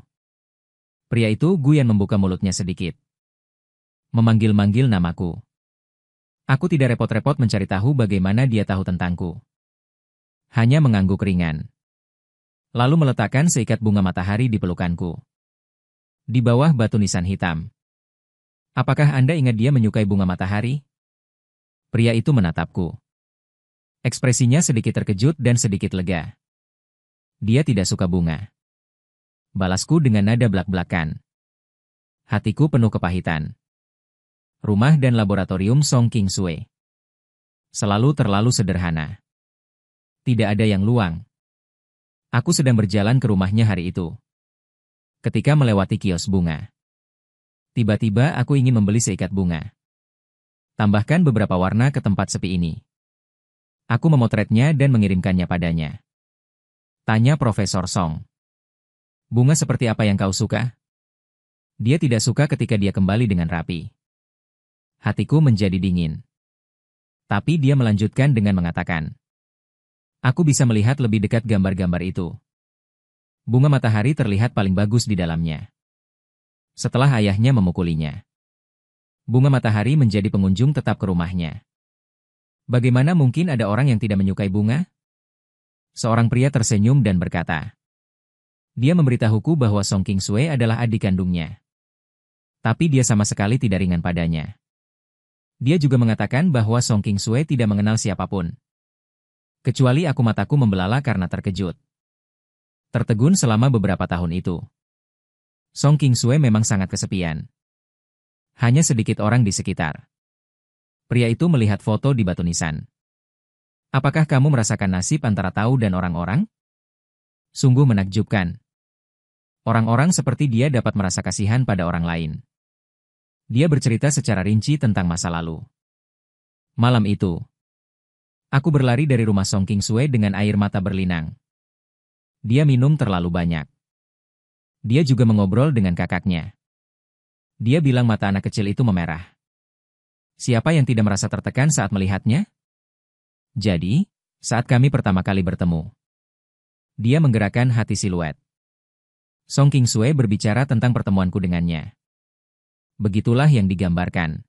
Pria itu Guyan membuka mulutnya sedikit. Memanggil-manggil namaku. Aku tidak repot-repot mencari tahu bagaimana dia tahu tentangku. Hanya mengangguk ringan. Lalu meletakkan seikat bunga matahari di pelukanku. Di bawah batu nisan hitam. Apakah Anda ingat dia menyukai bunga matahari? Pria itu menatapku. Ekspresinya sedikit terkejut dan sedikit lega. Dia tidak suka bunga. Balasku dengan nada belak-belakan. Hatiku penuh kepahitan. Rumah dan laboratorium Song Kingsue. Selalu terlalu sederhana. Tidak ada yang luang. Aku sedang berjalan ke rumahnya hari itu. Ketika melewati kios bunga, tiba-tiba aku ingin membeli seikat bunga. Tambahkan beberapa warna ke tempat sepi ini. Aku memotretnya dan mengirimkannya padanya. Tanya Profesor Song. Bunga seperti apa yang kau suka? Dia tidak suka ketika dia kembali dengan rapi. Hatiku menjadi dingin. Tapi dia melanjutkan dengan mengatakan, aku bisa melihat lebih dekat gambar-gambar itu. Bunga matahari terlihat paling bagus di dalamnya. Setelah ayahnya memukulinya, bunga matahari menjadi pengunjung tetap ke rumahnya. Bagaimana mungkin ada orang yang tidak menyukai bunga? Seorang pria tersenyum dan berkata, dia memberitahuku bahwa Song Qingsui adalah adik kandungnya. Tapi dia sama sekali tidak ringan padanya. Dia juga mengatakan bahwa Song Qingsui tidak mengenal siapapun. Kecuali mataku membelala karena terkejut. Tertegun selama beberapa tahun itu. Song Qingsui memang sangat kesepian. Hanya sedikit orang di sekitar. Pria itu melihat foto di batu nisan. Apakah kamu merasakan nasib antara Tao dan orang-orang? Sungguh menakjubkan. Orang-orang seperti dia dapat merasa kasihan pada orang lain. Dia bercerita secara rinci tentang masa lalu. Malam itu, aku berlari dari rumah Song Qingsui dengan air mata berlinang. Dia minum terlalu banyak. Dia juga mengobrol dengan kakaknya. Dia bilang mata anak kecil itu memerah. Siapa yang tidak merasa tertekan saat melihatnya? Jadi, saat kami pertama kali bertemu, dia menggerakkan hati siluet. Song Qingsui berbicara tentang pertemuanku dengannya. Begitulah yang digambarkan.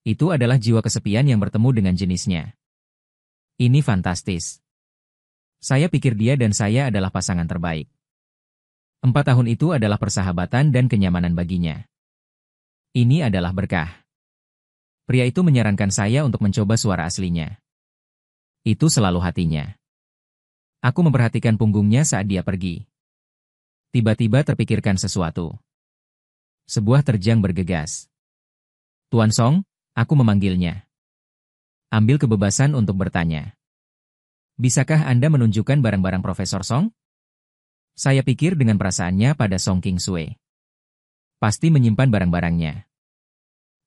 Itu adalah jiwa kesepian yang bertemu dengan jenisnya. Ini fantastis. Saya pikir dia dan saya adalah pasangan terbaik. 4 tahun itu adalah persahabatan dan kenyamanan baginya. Ini adalah berkah. Pria itu menyarankan saya untuk mencoba suara aslinya. Itu selalu hatinya. Aku memperhatikan punggungnya saat dia pergi. Tiba-tiba terpikirkan sesuatu. Sebuah terjang bergegas. Tuan Song, aku memanggilnya. Ambil kebebasan untuk bertanya. Bisakah Anda menunjukkan barang-barang Profesor Song? Saya pikir dengan perasaannya pada Song Qingsui. Pasti menyimpan barang-barangnya.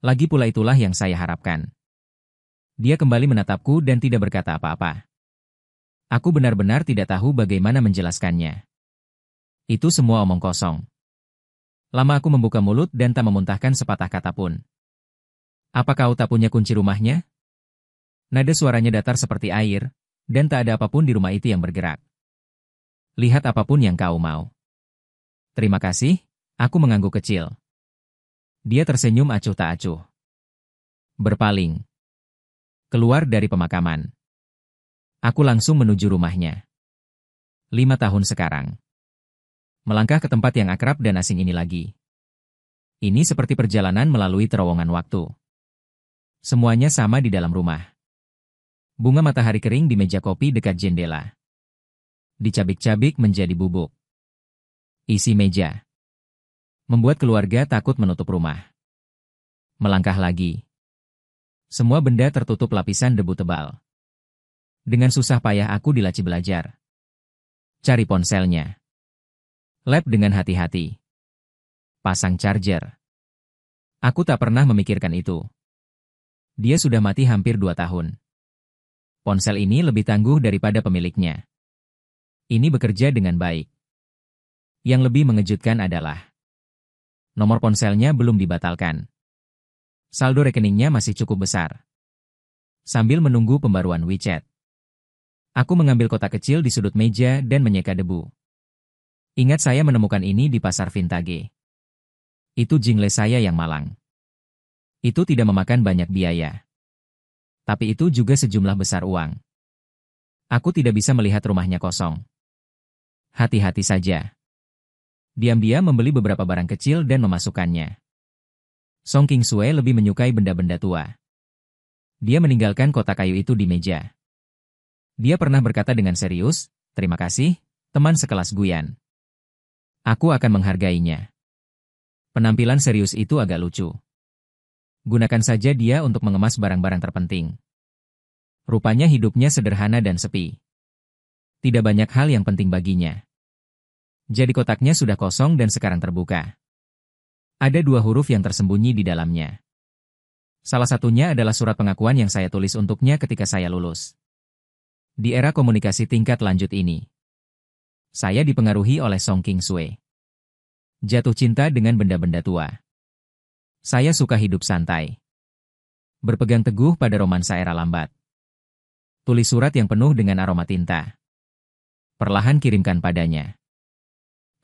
Lagi pula itulah yang saya harapkan. Dia kembali menatapku dan tidak berkata apa-apa. Aku benar-benar tidak tahu bagaimana menjelaskannya. Itu semua omong kosong. Lama aku membuka mulut dan tak memuntahkan sepatah kata pun. Apa kau tak punya kunci rumahnya? Nada suaranya datar seperti air, dan tak ada apapun di rumah itu yang bergerak. Lihat apapun yang kau mau. Terima kasih, aku mengangguk kecil. Dia tersenyum acuh tak acuh. Berpaling. Keluar dari pemakaman. Aku langsung menuju rumahnya. 5 tahun sekarang. Melangkah ke tempat yang akrab dan asing ini lagi. Ini seperti perjalanan melalui terowongan waktu. Semuanya sama di dalam rumah. Bunga matahari kering di meja kopi dekat jendela. Dicabik-cabik menjadi bubuk. Isi meja. Membuat keluarga takut menutup rumah. Melangkah lagi. Semua benda tertutup lapisan debu tebal. Dengan susah payah aku dilaci belajar. Cari ponselnya. Lap dengan hati-hati. Pasang charger. Aku tak pernah memikirkan itu. Dia sudah mati hampir 2 tahun. Ponsel ini lebih tangguh daripada pemiliknya. Ini bekerja dengan baik. Yang lebih mengejutkan adalah nomor ponselnya belum dibatalkan. Saldo rekeningnya masih cukup besar. Sambil menunggu pembaruan WeChat, aku mengambil kotak kecil di sudut meja dan menyeka debu. Ingat saya menemukan ini di pasar vintage. Itu jingle saya yang malang. Itu tidak memakan banyak biaya. Tapi itu juga sejumlah besar uang. Aku tidak bisa melihat rumahnya kosong. Hati-hati saja. Diam-diam membeli beberapa barang kecil dan memasukkannya. Song Qingsui lebih menyukai benda-benda tua. Dia meninggalkan kotak kayu itu di meja. Dia pernah berkata dengan serius, terima kasih, teman sekelas Guyan. Aku akan menghargainya. Penampilan serius itu agak lucu. Gunakan saja dia untuk mengemas barang-barang terpenting. Rupanya hidupnya sederhana dan sepi. Tidak banyak hal yang penting baginya. Jadi kotaknya sudah kosong dan sekarang terbuka. Ada 2 huruf yang tersembunyi di dalamnya. Salah satunya adalah surat pengakuan yang saya tulis untuknya ketika saya lulus. Di era komunikasi tingkat lanjut ini, saya dipengaruhi oleh Song King Sue. Jatuh cinta dengan benda-benda tua. Saya suka hidup santai. Berpegang teguh pada romansa era lambat. Tulis surat yang penuh dengan aroma tinta. Perlahan kirimkan padanya.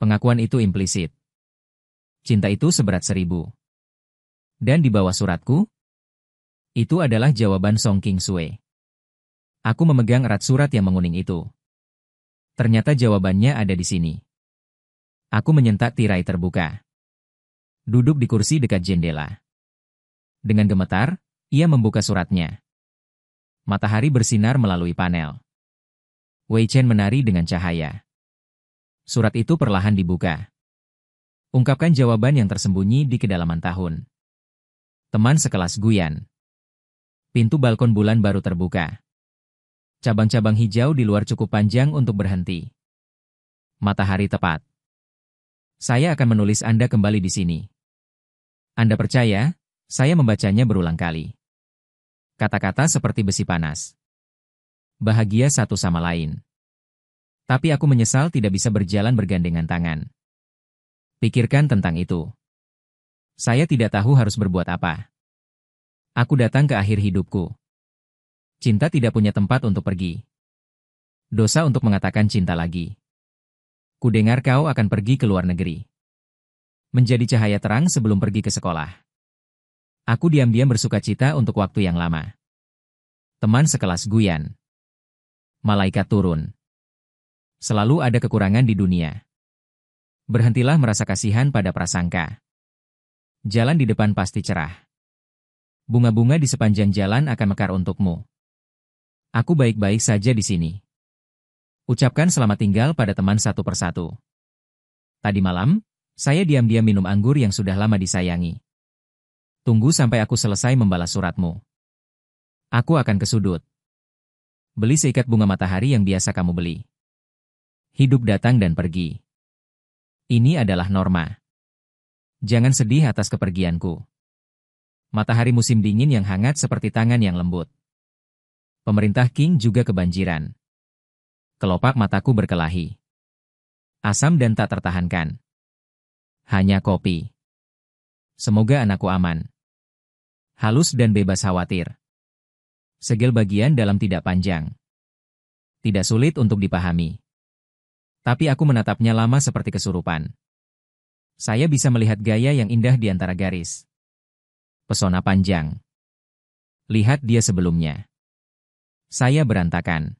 Pengakuan itu implisit. Cinta itu seberat 1000. Dan di bawah suratku, itu adalah jawaban Song King Sue. Aku memegang erat surat yang menguning itu. Ternyata jawabannya ada di sini. Aku menyentak tirai terbuka. Duduk di kursi dekat jendela. Dengan gemetar, ia membuka suratnya. Matahari bersinar melalui panel. Wei Chen menari dengan cahaya. Surat itu perlahan dibuka. Ungkapkan jawaban yang tersembunyi di kedalaman tahun. Teman sekelas Guyan. Pintu balkon bulan baru terbuka. Cabang-cabang hijau di luar cukup panjang untuk berhenti. Matahari tepat. Saya akan menulis Anda kembali di sini. Anda percaya? Saya membacanya berulang kali. Kata-kata seperti besi panas. Bahagia satu sama lain. Tapi aku menyesal tidak bisa berjalan bergandengan tangan. Pikirkan tentang itu. Saya tidak tahu harus berbuat apa. Aku datang ke akhir hidupku. Cinta tidak punya tempat untuk pergi. Dosa untuk mengatakan cinta lagi. Kudengar kau akan pergi ke luar negeri. Menjadi cahaya terang sebelum pergi ke sekolah. Aku diam-diam bersukacita untuk waktu yang lama. Teman sekelas Guyan. Malaikat turun. Selalu ada kekurangan di dunia. Berhentilah merasa kasihan pada prasangka. Jalan di depan pasti cerah. Bunga-bunga di sepanjang jalan akan mekar untukmu. Aku baik-baik saja di sini. Ucapkan selamat tinggal pada teman satu persatu. Tadi malam, saya diam-diam minum anggur yang sudah lama disayangi. Tunggu sampai aku selesai membalas suratmu. Aku akan ke sudut. Beli seikat bunga matahari yang biasa kamu beli. Hidup datang dan pergi. Ini adalah norma. Jangan sedih atas kepergianku. Matahari musim dingin yang hangat seperti tangan yang lembut. Pemerintah Qing juga kebanjiran. Kelopak mataku berkelahi. Asam dan tak tertahankan. Hanya kopi. Semoga anakku aman. Halus dan bebas khawatir. Segel bagian dalam tidak panjang. Tidak sulit untuk dipahami. Tapi aku menatapnya lama seperti kesurupan. Saya bisa melihat gaya yang indah di antara garis. Pesona panjang. Lihat dia sebelumnya. Saya berantakan.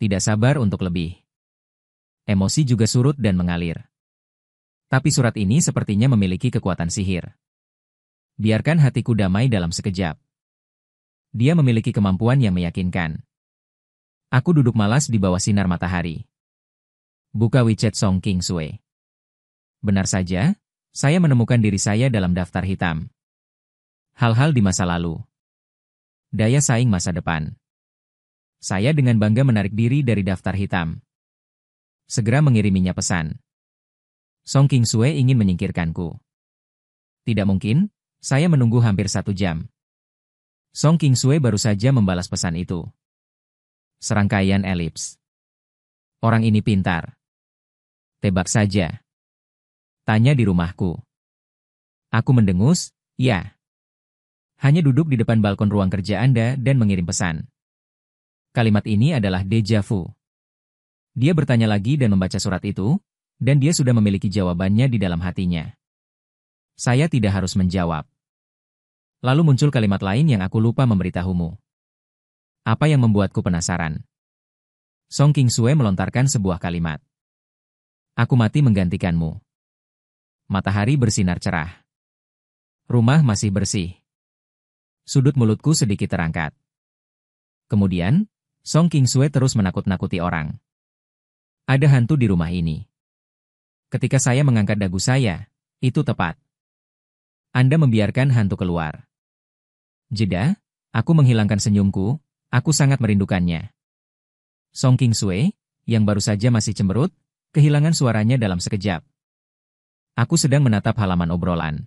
Tidak sabar untuk lebih. Emosi juga surut dan mengalir. Tapi surat ini sepertinya memiliki kekuatan sihir. Biarkan hatiku damai dalam sekejap. Dia memiliki kemampuan yang meyakinkan. Aku duduk malas di bawah sinar matahari. Buka WeChat Song King Sue. Benar saja, saya menemukan diri saya dalam daftar hitam. Hal-hal di masa lalu. Daya saing masa depan. Saya dengan bangga menarik diri dari daftar hitam. Segera mengiriminya pesan. Song King Sue ingin menyingkirkanku. Tidak mungkin, saya menunggu hampir 1 jam. Song King Sue baru saja membalas pesan itu. Serangkaian elips. Orang ini pintar. Tebak saja. Tanya di rumahku. Aku mendengus, ya. Hanya duduk di depan balkon ruang kerja Anda dan mengirim pesan. Kalimat ini adalah déjà vu. Dia bertanya lagi dan membaca surat itu, dan dia sudah memiliki jawabannya di dalam hatinya. Saya tidak harus menjawab. Lalu muncul kalimat lain yang aku lupa memberitahumu. Apa yang membuatku penasaran? Song King Sue melontarkan sebuah kalimat. Aku mati menggantikanmu. Matahari bersinar cerah. Rumah masih bersih. Sudut mulutku sedikit terangkat. Kemudian, Song King Sue terus menakut-nakuti orang. Ada hantu di rumah ini. Ketika saya mengangkat dagu saya, itu tepat. Anda membiarkan hantu keluar. Jeda, aku menghilangkan senyumku, aku sangat merindukannya. Song King Sue, yang baru saja masih cemberut, Kehilangan suaranya dalam sekejap. Aku sedang menatap halaman obrolan.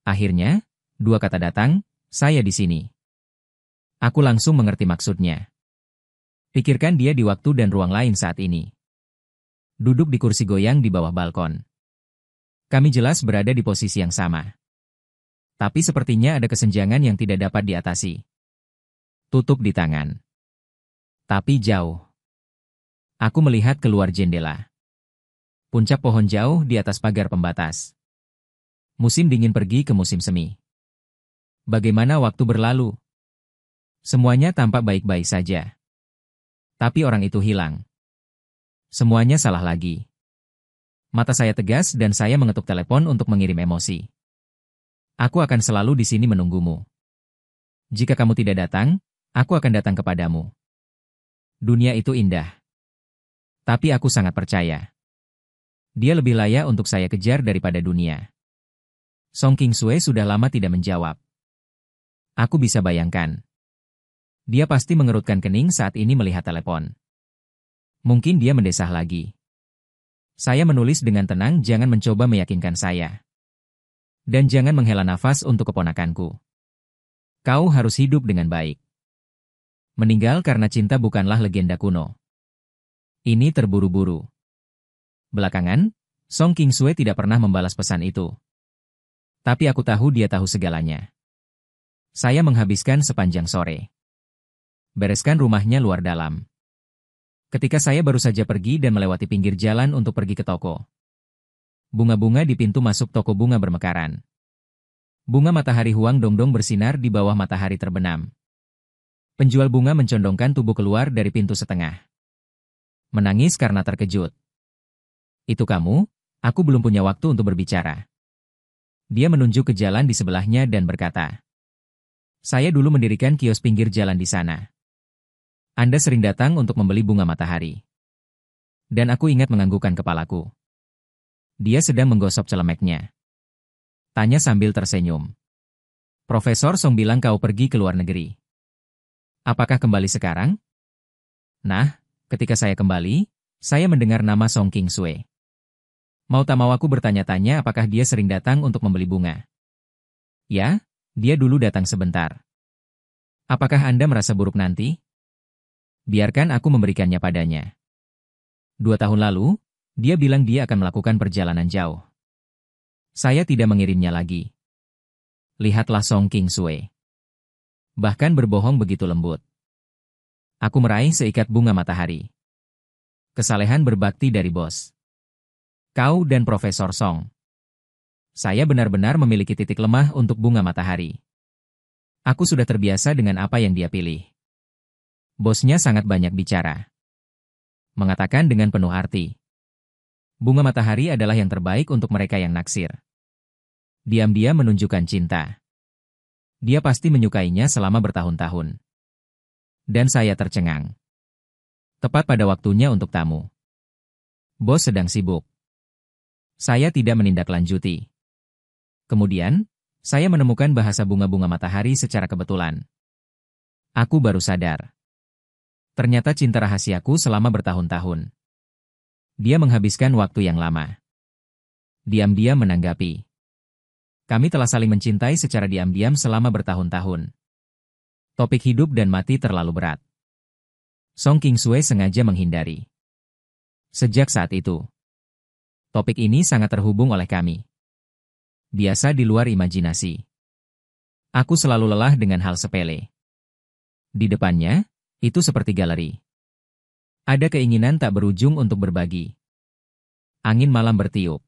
Akhirnya, dua kata datang, saya di sini. Aku langsung mengerti maksudnya. Pikirkan dia di waktu dan ruang lain saat ini. Duduk di kursi goyang di bawah balkon. Kami jelas berada di posisi yang sama. Tapi sepertinya ada kesenjangan yang tidak dapat diatasi. Tutup di tangan. Tapi jauh. Aku melihat keluar jendela. Puncak pohon jauh di atas pagar pembatas. Musim dingin pergi ke musim semi. Bagaimana waktu berlalu? Semuanya tampak baik-baik saja. Tapi orang itu hilang. Semuanya salah lagi. Mata saya tegas dan saya mengetuk telepon untuk mengirim emosi. Aku akan selalu di sini menunggumu. Jika kamu tidak datang, aku akan datang kepadamu. Dunia itu indah. Tapi aku sangat percaya. Dia lebih layak untuk saya kejar daripada dunia. Song Qingsue sudah lama tidak menjawab. Aku bisa bayangkan. Dia pasti mengerutkan kening saat ini melihat telepon. Mungkin dia mendesah lagi. Saya menulis dengan tenang, jangan mencoba meyakinkan saya. Dan jangan menghela nafas untuk keponakanku. Kau harus hidup dengan baik. Meninggal karena cinta bukanlah legenda kuno. Ini terburu-buru. Belakangan, Song Qingsue tidak pernah membalas pesan itu. Tapi aku tahu dia tahu segalanya. Saya menghabiskan sepanjang sore. Bereskan rumahnya luar dalam. Ketika saya baru saja pergi dan melewati pinggir jalan untuk pergi ke toko. Bunga-bunga di pintu masuk toko bunga bermekaran. Bunga matahari Huang Dongdong bersinar di bawah matahari terbenam. Penjual bunga mencondongkan tubuh keluar dari pintu setengah. Menangis karena terkejut. Itu kamu? Aku belum punya waktu untuk berbicara. Dia menunjuk ke jalan di sebelahnya dan berkata. Saya dulu mendirikan kios pinggir jalan di sana. Anda sering datang untuk membeli bunga matahari. Dan aku ingat menganggukkan kepalaku. Dia sedang menggosok celemeknya. Tanya sambil tersenyum. Profesor Song bilang kau pergi ke luar negeri. Apakah kembali sekarang? Nah, ketika saya kembali, saya mendengar nama Song Qingsue. Mau tak mau aku bertanya-tanya apakah dia sering datang untuk membeli bunga. Ya, dia dulu datang sebentar. Apakah Anda merasa buruk nanti? Biarkan aku memberikannya padanya. 2 tahun lalu, dia bilang dia akan melakukan perjalanan jauh. Saya tidak mengirimnya lagi. Lihatlah Song Qingsue. Bahkan berbohong begitu lembut. Aku meraih seikat bunga matahari. Kesalehan berbakti dari bos. Kau dan Profesor Song. Saya benar-benar memiliki titik lemah untuk bunga matahari. Aku sudah terbiasa dengan apa yang dia pilih. Bosnya sangat banyak bicara. Mengatakan dengan penuh arti. Bunga matahari adalah yang terbaik untuk mereka yang naksir. Diam-diam menunjukkan cinta. Dia pasti menyukainya selama bertahun-tahun. Dan saya tercengang. Tepat pada waktunya untuk tamu. Bos sedang sibuk. Saya tidak menindaklanjuti. Kemudian, saya menemukan bahasa bunga-bunga matahari secara kebetulan. Aku baru sadar. Ternyata cinta rahasiaku selama bertahun-tahun. Dia menghabiskan waktu yang lama. Diam-diam menanggapi. Kami telah saling mencintai secara diam-diam selama bertahun-tahun. Topik hidup dan mati terlalu berat. Song Qingsue sengaja menghindari. Sejak saat itu, topik ini sangat terhubung oleh kami. Biasa di luar imajinasi. Aku selalu lelah dengan hal sepele. Di depannya, itu seperti galeri. Ada keinginan tak berujung untuk berbagi. Angin malam bertiup.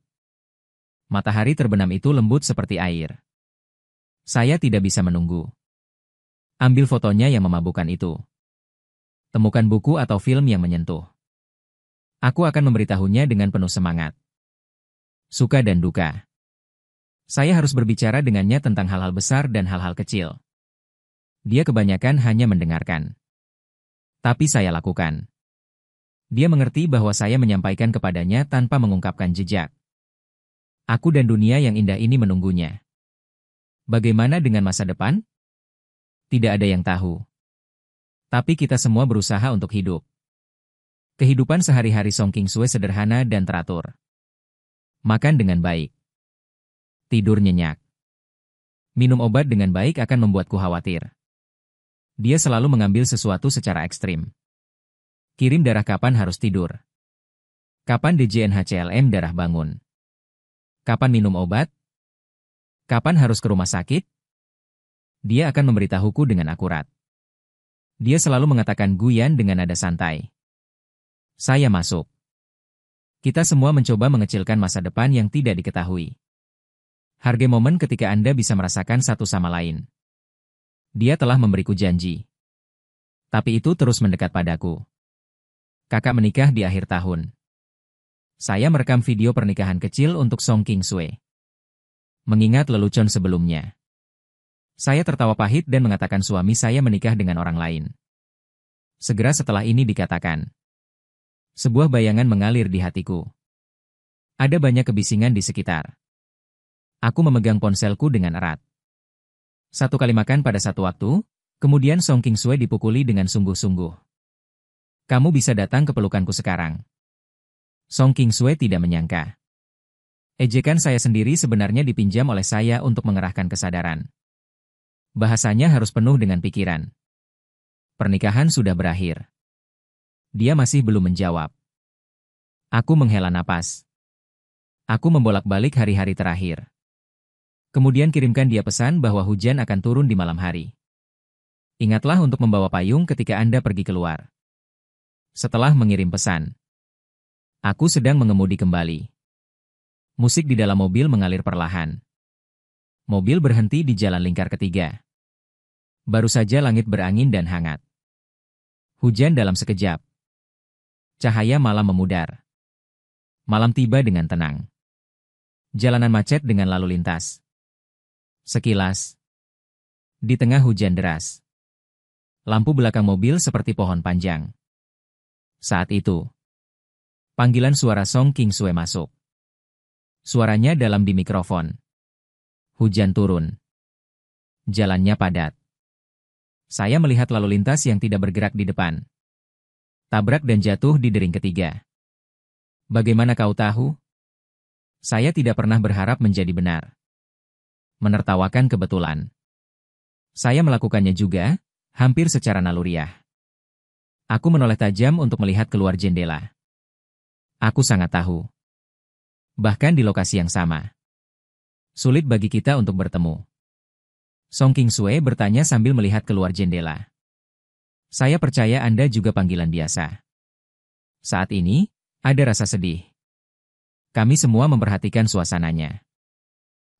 Matahari terbenam itu lembut seperti air. Saya tidak bisa menunggu. Ambil fotonya yang memabukkan itu. Temukan buku atau film yang menyentuh. Aku akan memberitahunya dengan penuh semangat. Suka dan duka. Saya harus berbicara dengannya tentang hal-hal besar dan hal-hal kecil. Dia kebanyakan hanya mendengarkan. Tapi saya lakukan. Dia mengerti bahwa saya menyampaikan kepadanya tanpa mengungkapkan jejak. Aku dan dunia yang indah ini menunggunya. Bagaimana dengan masa depan? Tidak ada yang tahu. Tapi kita semua berusaha untuk hidup. Kehidupan sehari-hari Song Qingsue sederhana dan teratur. Makan dengan baik. Tidur nyenyak. Minum obat dengan baik akan membuatku khawatir. Dia selalu mengambil sesuatu secara ekstrim. Kirim darah kapan harus tidur. Kapan DJNHCLM darah bangun. Kapan minum obat? Kapan harus ke rumah sakit? Dia akan memberitahuku dengan akurat. Dia selalu mengatakan guyan dengan nada santai. Saya masuk. Kita semua mencoba mengecilkan masa depan yang tidak diketahui. Hargai momen ketika Anda bisa merasakan satu sama lain. Dia telah memberiku janji. Tapi itu terus mendekat padaku. Kakak menikah di akhir tahun. Saya merekam video pernikahan kecil untuk Song Qingsue. Mengingat lelucon sebelumnya. Saya tertawa pahit dan mengatakan suami saya menikah dengan orang lain. Segera setelah ini dikatakan. Sebuah bayangan mengalir di hatiku. Ada banyak kebisingan di sekitar. Aku memegang ponselku dengan erat. Satu kali makan pada satu waktu, kemudian Song Qingsue dipukuli dengan sungguh-sungguh. Kamu bisa datang ke pelukanku sekarang. Song Qingsue tidak menyangka. Ejekan saya sendiri sebenarnya dipinjam oleh saya untuk mengerahkan kesadaran. Bahasanya harus penuh dengan pikiran. Pernikahan sudah berakhir. Dia masih belum menjawab. Aku menghela napas. Aku membolak-balik hari-hari terakhir. Kemudian kirimkan dia pesan bahwa hujan akan turun di malam hari. Ingatlah untuk membawa payung ketika Anda pergi keluar. Setelah mengirim pesan, aku sedang mengemudi kembali. Musik di dalam mobil mengalir perlahan. Mobil berhenti di jalan lingkar ketiga. Baru saja langit berangin dan hangat. Hujan dalam sekejap. Cahaya malam memudar. Malam tiba dengan tenang. Jalanan macet dengan lalu lintas. Sekilas. Di tengah hujan deras. Lampu belakang mobil seperti pohon panjang. Saat itu, panggilan suara Song Qingsue masuk. Suaranya dalam di mikrofon. Hujan turun. Jalannya padat. Saya melihat lalu lintas yang tidak bergerak di depan. Tabrak dan jatuh di dering ketiga. Bagaimana kau tahu? Saya tidak pernah berharap menjadi benar. Menertawakan kebetulan. Saya melakukannya juga, hampir secara naluriah. Aku menoleh tajam untuk melihat keluar jendela. Aku sangat tahu. Bahkan di lokasi yang sama. Sulit bagi kita untuk bertemu. Song Qingsue bertanya sambil melihat keluar jendela. Saya percaya Anda juga panggilan biasa. Saat ini, ada rasa sedih. Kami semua memperhatikan suasananya.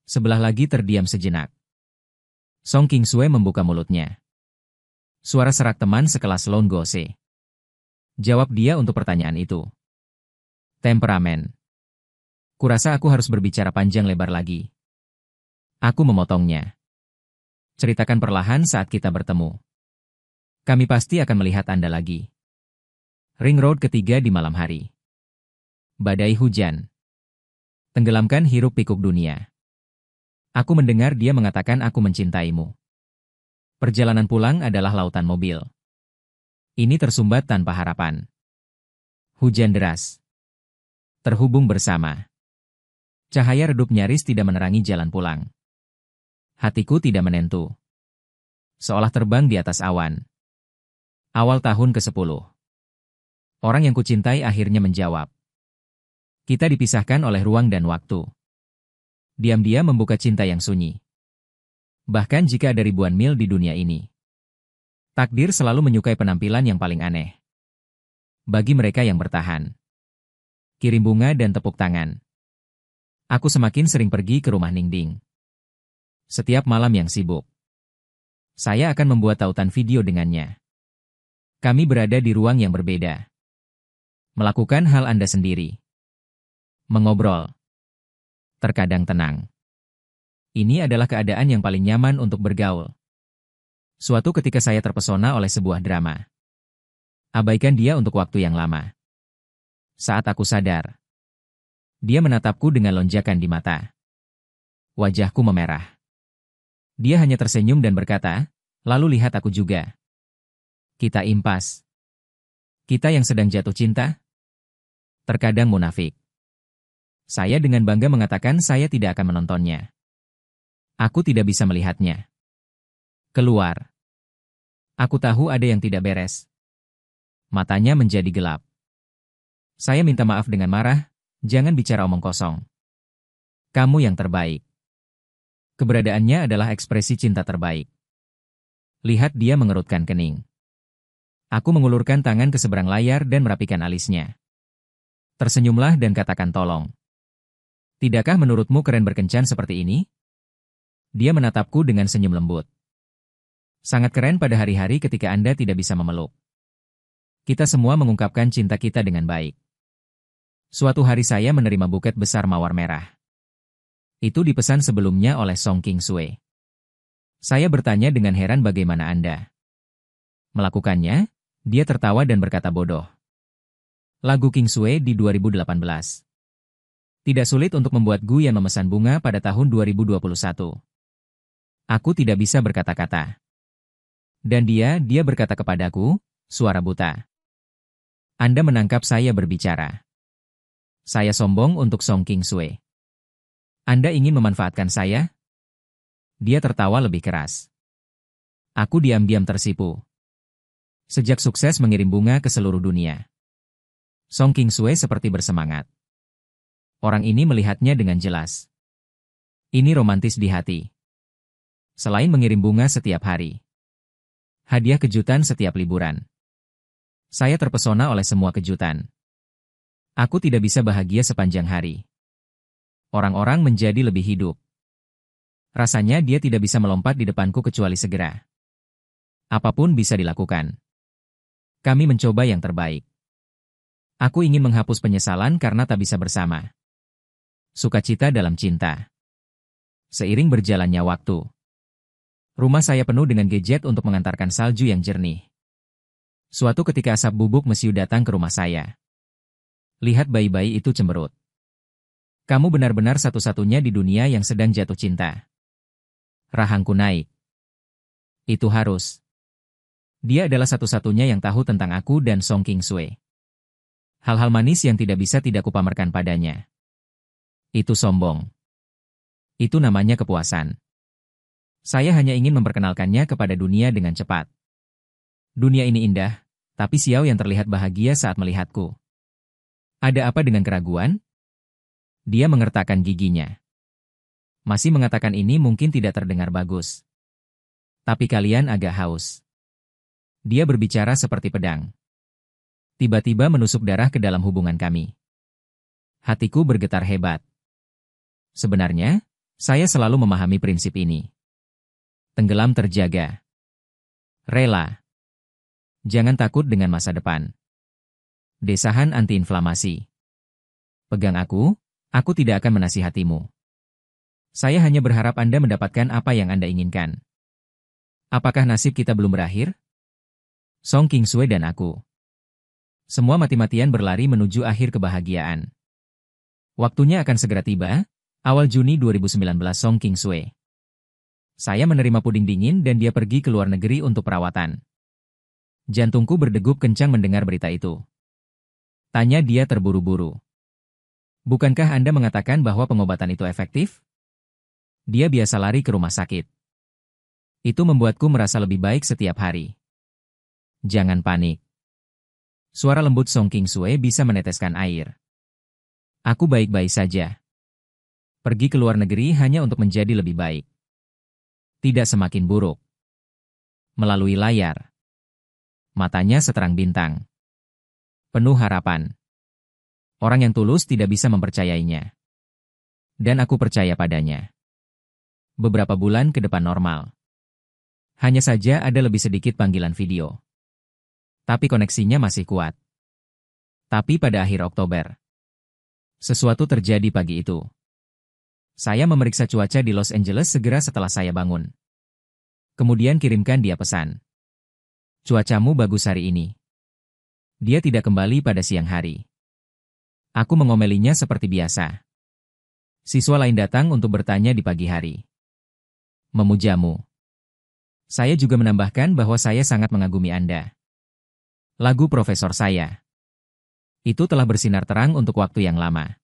Sebelah lagi terdiam sejenak. Song Qingsue membuka mulutnya. Suara serak teman sekelas Lone Gose. Jawab dia untuk pertanyaan itu. Temperamen. Kurasa aku harus berbicara panjang lebar lagi. Aku memotongnya. Ceritakan perlahan saat kita bertemu. Kami pasti akan melihat Anda lagi. Ring road ketiga di malam hari. Badai hujan. Tenggelamkan hiruk-pikuk dunia. Aku mendengar dia mengatakan aku mencintaimu. Perjalanan pulang adalah lautan mobil. Ini tersumbat tanpa harapan. Hujan deras. Terhubung bersama. Cahaya redup nyaris tidak menerangi jalan pulang. Hatiku tidak menentu. Seolah terbang di atas awan. Awal tahun ke-10. Orang yang kucintai akhirnya menjawab. Kita dipisahkan oleh ruang dan waktu. Diam-diam membuka cinta yang sunyi. Bahkan jika ada ribuan mil di dunia ini. Takdir selalu menyukai penampilan yang paling aneh. Bagi mereka yang bertahan. Kirim bunga dan tepuk tangan. Aku semakin sering pergi ke rumah Ningding. Setiap malam yang sibuk. Saya akan membuat tautan video dengannya. Kami berada di ruang yang berbeda. Melakukan hal Anda sendiri. Mengobrol. Terkadang tenang. Ini adalah keadaan yang paling nyaman untuk bergaul. Suatu ketika saya terpesona oleh sebuah drama. Abaikan dia untuk waktu yang lama. Saat aku sadar. Dia menatapku dengan lonjakan di mata. Wajahku memerah. Dia hanya tersenyum dan berkata, lalu lihat aku juga. Kita impas. Kita yang sedang jatuh cinta? Terkadang munafik. Saya dengan bangga mengatakan saya tidak akan menontonnya. Aku tidak bisa melihatnya. Keluar. Aku tahu ada yang tidak beres. Matanya menjadi gelap. Saya minta maaf dengan marah, jangan bicara omong kosong. Kamu yang terbaik. Keberadaannya adalah ekspresi cinta terbaik. Lihat dia mengerutkan kening. Aku mengulurkan tangan ke seberang layar dan merapikan alisnya. Tersenyumlah dan katakan tolong. Tidakkah menurutmu keren berkencan seperti ini? Dia menatapku dengan senyum lembut. Sangat keren pada hari-hari ketika Anda tidak bisa memeluk. Kita semua mengungkapkan cinta kita dengan baik. Suatu hari saya menerima buket besar mawar merah. Itu dipesan sebelumnya oleh Song King Sue. Saya bertanya dengan heran bagaimana Anda melakukannya. Dia tertawa dan berkata bodoh. Lagu King Sue di 2018. Tidak sulit untuk membuat Gu Yan memesan bunga pada tahun 2021. Aku tidak bisa berkata-kata. Dan dia berkata kepadaku, suara buta. Anda menangkap saya berbicara. Saya sombong untuk Song King Sue. Anda ingin memanfaatkan saya? Dia tertawa lebih keras. Aku diam-diam tersipu. Sejak sukses mengirim bunga ke seluruh dunia, Song King Sue seperti bersemangat. Orang ini melihatnya dengan jelas. Ini romantis di hati. Selain mengirim bunga setiap hari, hadiah kejutan setiap liburan. Saya terpesona oleh semua kejutan. Aku tidak bisa bahagia sepanjang hari. Orang-orang menjadi lebih hidup. Rasanya dia tidak bisa melompat di depanku kecuali segera. Apapun bisa dilakukan. Kami mencoba yang terbaik. Aku ingin menghapus penyesalan karena tak bisa bersama. Sukacita dalam cinta. Seiring berjalannya waktu, rumah saya penuh dengan gadget untuk mengantarkan salju yang jernih. Suatu ketika asap bubuk mesiu datang ke rumah saya. Lihat bayi-bayi itu cemberut. Kamu benar-benar satu-satunya di dunia yang sedang jatuh cinta. Rahangku naik. Itu harus. Dia adalah satu-satunya yang tahu tentang aku dan Song King Sue. Hal-hal manis yang tidak bisa tidak kupamerkan padanya. Itu sombong. Itu namanya kepuasan. Saya hanya ingin memperkenalkannya kepada dunia dengan cepat. Dunia ini indah, tapi Xiao yang terlihat bahagia saat melihatku. Ada apa dengan keraguan? Dia mengertakkan giginya. Masih mengatakan ini mungkin tidak terdengar bagus. Tapi kalian agak haus. Dia berbicara seperti pedang. Tiba-tiba menusuk darah ke dalam hubungan kami. Hatiku bergetar hebat. Sebenarnya, saya selalu memahami prinsip ini. Tenggelam terjaga. Rela. Jangan takut dengan masa depan. Desahan antiinflamasi. Pegang aku tidak akan menasihatimu. Saya hanya berharap Anda mendapatkan apa yang Anda inginkan. Apakah nasib kita belum berakhir? Song King Sue dan aku. Semua mati-matian berlari menuju akhir kebahagiaan. Waktunya akan segera tiba, awal Juni 2019 Song King Sue. Saya menerima puding dingin dan dia pergi ke luar negeri untuk perawatan. Jantungku berdegup kencang mendengar berita itu. Tanya dia terburu-buru. Bukankah Anda mengatakan bahwa pengobatan itu efektif? Dia biasa lari ke rumah sakit. Itu membuatku merasa lebih baik setiap hari. Jangan panik. Suara lembut Song King Sue bisa meneteskan air. Aku baik-baik saja. Pergi ke luar negeri hanya untuk menjadi lebih baik. Tidak semakin buruk. Melalui layar. Matanya seterang bintang. Penuh harapan. Orang yang tulus tidak bisa mempercayainya. Dan aku percaya padanya. Beberapa bulan ke depan normal. Hanya saja ada lebih sedikit panggilan video. Tapi koneksinya masih kuat. Tapi pada akhir Oktober, sesuatu terjadi pagi itu. Saya memeriksa cuaca di Los Angeles segera setelah saya bangun. Kemudian kirimkan dia pesan. Cuacamu bagus hari ini. Dia tidak kembali pada siang hari. Aku mengomelinya seperti biasa. Siswa lain datang untuk bertanya di pagi hari. Memujamu. Saya juga menambahkan bahwa saya sangat mengagumi Anda. Lagu profesor saya. Itu telah bersinar terang untuk waktu yang lama.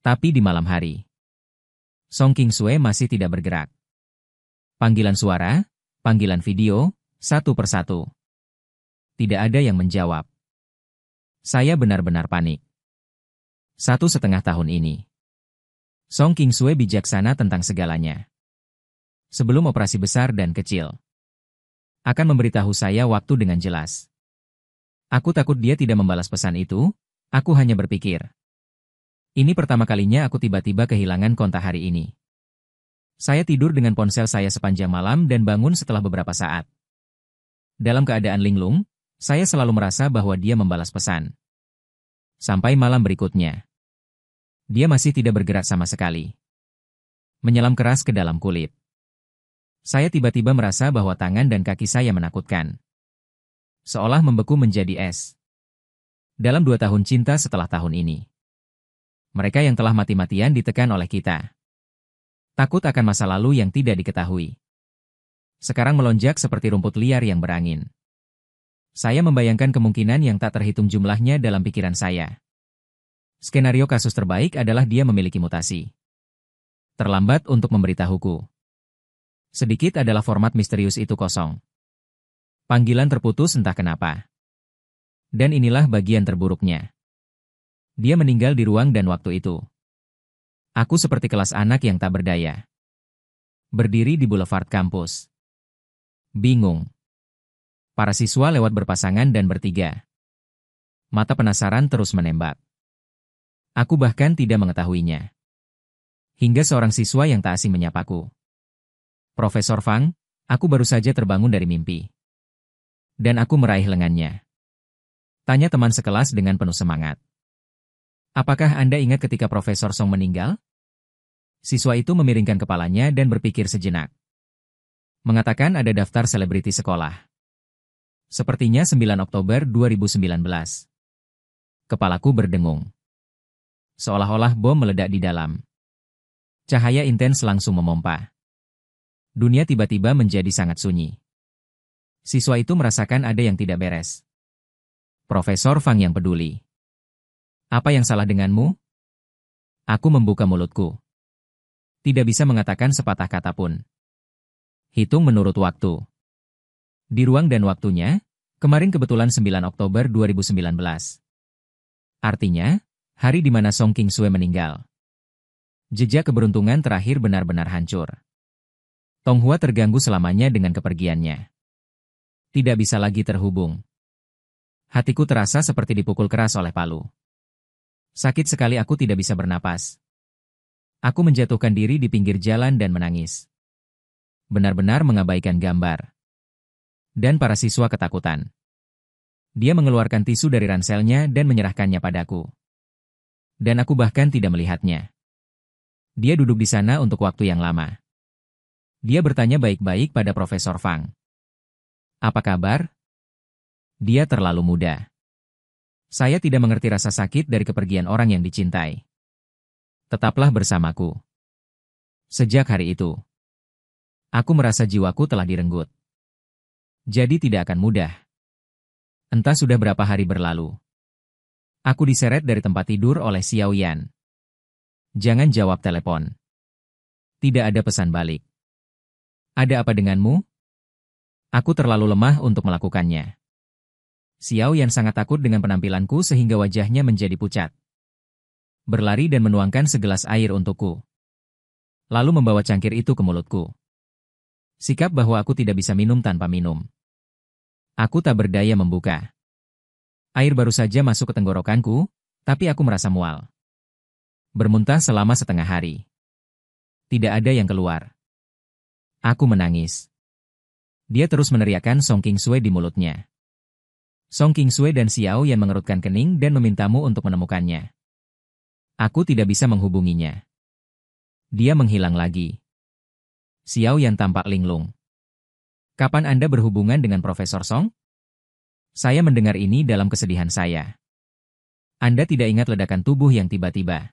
Tapi di malam hari, Song King-sue masih tidak bergerak. Panggilan suara, panggilan video, satu persatu. Tidak ada yang menjawab. Saya benar-benar panik. 1,5 tahun ini, Song King-sue bijaksana tentang segalanya. Sebelum operasi besar dan kecil, akan memberitahu saya waktu dengan jelas. Aku takut dia tidak membalas pesan itu, aku hanya berpikir. Ini pertama kalinya aku tiba-tiba kehilangan kontak hari ini. Saya tidur dengan ponsel saya sepanjang malam dan bangun setelah beberapa saat. Dalam keadaan linglung, saya selalu merasa bahwa dia membalas pesan. Sampai malam berikutnya, dia masih tidak bergerak sama sekali. Menyelam keras ke dalam kulit. Saya tiba-tiba merasa bahwa tangan dan kaki saya menakutkan. Seolah membeku menjadi es. Dalam 2 tahun cinta setelah tahun ini, mereka yang telah mati-matian ditekan oleh kita. Takut akan masa lalu yang tidak diketahui. Sekarang melonjak seperti rumput liar yang berangin. Saya membayangkan kemungkinan yang tak terhitung jumlahnya dalam pikiran saya. Skenario kasus terbaik adalah dia memiliki mutasi. Terlambat untuk memberitahuku. Sedikit adalah format misterius itu kosong. Panggilan terputus entah kenapa. Dan inilah bagian terburuknya. Dia meninggal di ruang dan waktu itu. Aku seperti kelas anak yang tak berdaya. Berdiri di boulevard kampus. Bingung. Para siswa lewat berpasangan dan bertiga. Mata penasaran terus menembak. Aku bahkan tidak mengetahuinya. Hingga seorang siswa yang tak asing menyapaku. Profesor Fang, aku baru saja terbangun dari mimpi. Dan aku meraih lengannya. Tanya teman sekelas dengan penuh semangat. Apakah Anda ingat ketika Profesor Song meninggal? Siswa itu memiringkan kepalanya dan berpikir sejenak. Mengatakan ada daftar selebriti sekolah. Sepertinya 9 Oktober 2019. Kepalaku berdengung. Seolah-olah bom meledak di dalam. Cahaya intens langsung memompa. Dunia tiba-tiba menjadi sangat sunyi. Siswa itu merasakan ada yang tidak beres. Profesor Fang yang peduli. Apa yang salah denganmu? Aku membuka mulutku. Tidak bisa mengatakan sepatah kata pun. Hitung menurut waktu. Di ruang dan waktunya, kemarin kebetulan 9 Oktober 2019. Artinya, hari di mana Song King-sue meninggal. Jejak keberuntungan terakhir benar-benar hancur. Tonghua terganggu selamanya dengan kepergiannya. Tidak bisa lagi terhubung. Hatiku terasa seperti dipukul keras oleh palu. Sakit sekali aku tidak bisa bernapas. Aku menjatuhkan diri di pinggir jalan dan menangis. Benar-benar mengabaikan gambar. Dan para siswa ketakutan. Dia mengeluarkan tisu dari ranselnya dan menyerahkannya padaku. Dan aku bahkan tidak melihatnya. Dia duduk di sana untuk waktu yang lama. Dia bertanya baik-baik pada Profesor Fang. Apa kabar? Dia terlalu muda. Saya tidak mengerti rasa sakit dari kepergian orang yang dicintai. Tetaplah bersamaku. Sejak hari itu, aku merasa jiwaku telah direnggut. Jadi tidak akan mudah. Entah sudah berapa hari berlalu. Aku diseret dari tempat tidur oleh Xiao Yan. Jangan jawab telepon. Tidak ada pesan balik. Ada apa denganmu? Aku terlalu lemah untuk melakukannya. Xiao Yan sangat takut dengan penampilanku sehingga wajahnya menjadi pucat. Berlari dan menuangkan segelas air untukku. Lalu membawa cangkir itu ke mulutku. Sikap bahwa aku tidak bisa minum tanpa minum. Aku tak berdaya membuka. Air baru saja masuk ke tenggorokanku, tapi aku merasa mual. Bermuntah selama setengah hari. Tidak ada yang keluar. Aku menangis. Dia terus meneriakkan Song King-sue di mulutnya. Song King-sue dan Xiao Yan mengerutkan kening dan memintamu untuk menemukannya. Aku tidak bisa menghubunginya. Dia menghilang lagi. Xiao Yan tampak linglung. Kapan Anda berhubungan dengan Profesor Song? Saya mendengar ini dalam kesedihan saya. Anda tidak ingat ledakan tubuh yang tiba-tiba.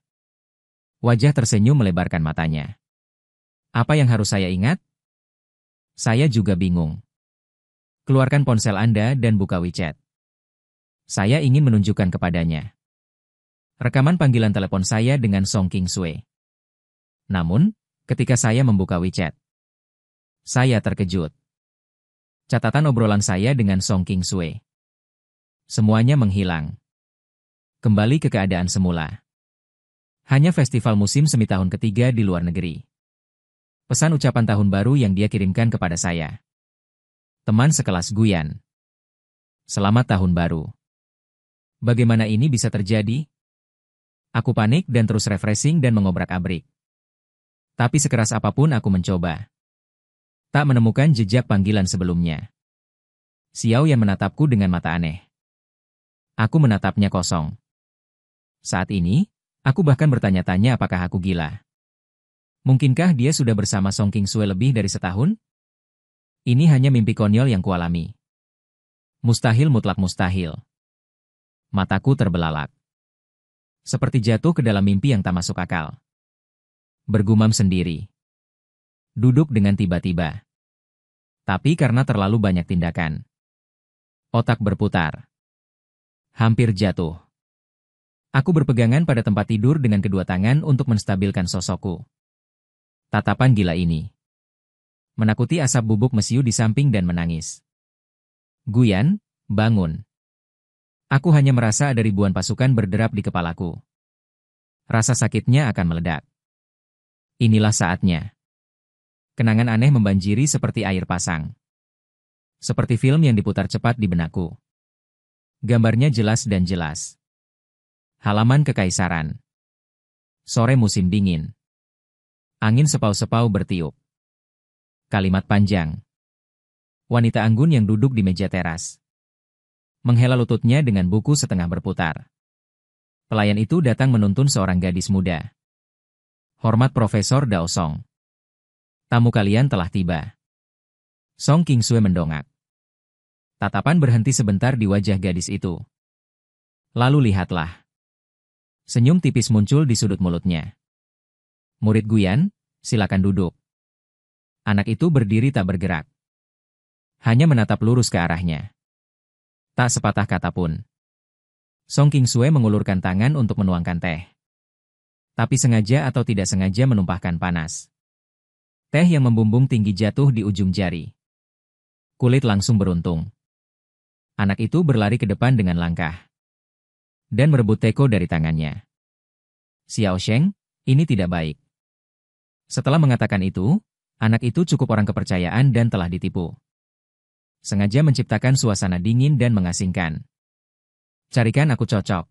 Wajah tersenyum melebarkan matanya. Apa yang harus saya ingat? Saya juga bingung. Keluarkan ponsel Anda dan buka WeChat. Saya ingin menunjukkan kepadanya rekaman panggilan telepon saya dengan Song King Sue. Namun, ketika saya membuka WeChat, saya terkejut. Catatan obrolan saya dengan Song King Sue. Semuanya menghilang. Kembali ke keadaan semula. Hanya festival musim semi tahun ketiga di luar negeri. Pesan ucapan tahun baru yang dia kirimkan kepada saya. Teman sekelas Guyan. Selamat tahun baru. Bagaimana ini bisa terjadi? Aku panik dan terus refreshing dan mengobrak-abrik. Tapi sekeras apapun aku mencoba. Tak menemukan jejak panggilan sebelumnya. Xiao Yan menatapku dengan mata aneh. Aku menatapnya kosong. Saat ini, aku bahkan bertanya-tanya apakah aku gila. Mungkinkah dia sudah bersama Song King Sue lebih dari setahun? Ini hanya mimpi konyol yang kualami. Mustahil mutlak mustahil. Mataku terbelalak. Seperti jatuh ke dalam mimpi yang tak masuk akal. Bergumam sendiri. Duduk dengan tiba-tiba. Tapi karena terlalu banyak tindakan. Otak berputar. Hampir jatuh. Aku berpegangan pada tempat tidur dengan kedua tangan untuk menstabilkan sosokku. Tatapan gila ini. Menakuti asap bubuk mesiu di samping dan menangis. Guyan, bangun. Aku hanya merasa ada ribuan pasukan berderap di kepalaku. Rasa sakitnya akan meledak. Inilah saatnya. Kenangan aneh membanjiri seperti air pasang. Seperti film yang diputar cepat di benakku. Gambarnya jelas dan jelas. Halaman kekaisaran. Sore musim dingin. Angin sepau-sepau bertiup. Kalimat panjang. Wanita anggun yang duduk di meja teras. Menghela lututnya dengan buku setengah berputar. Pelayan itu datang menuntun seorang gadis muda. Hormat Profesor Dao Song. Tamu kalian telah tiba. Song King Sue mendongak. Tatapan berhenti sebentar di wajah gadis itu. Lalu lihatlah. Senyum tipis muncul di sudut mulutnya. Murid Guyan, silakan duduk. Anak itu berdiri tak bergerak. Hanya menatap lurus ke arahnya. Tak sepatah kata pun. Song King Sue mengulurkan tangan untuk menuangkan teh. Tapi sengaja atau tidak sengaja menumpahkan panas. Teh yang membumbung tinggi jatuh di ujung jari. Kulit langsung beruntung. Anak itu berlari ke depan dengan langkah. Dan merebut teko dari tangannya. Xiao Sheng, ini tidak baik. Setelah mengatakan itu, anak itu cukup orang kepercayaan dan telah ditipu. Sengaja menciptakan suasana dingin dan mengasingkan. Carikan aku cocok.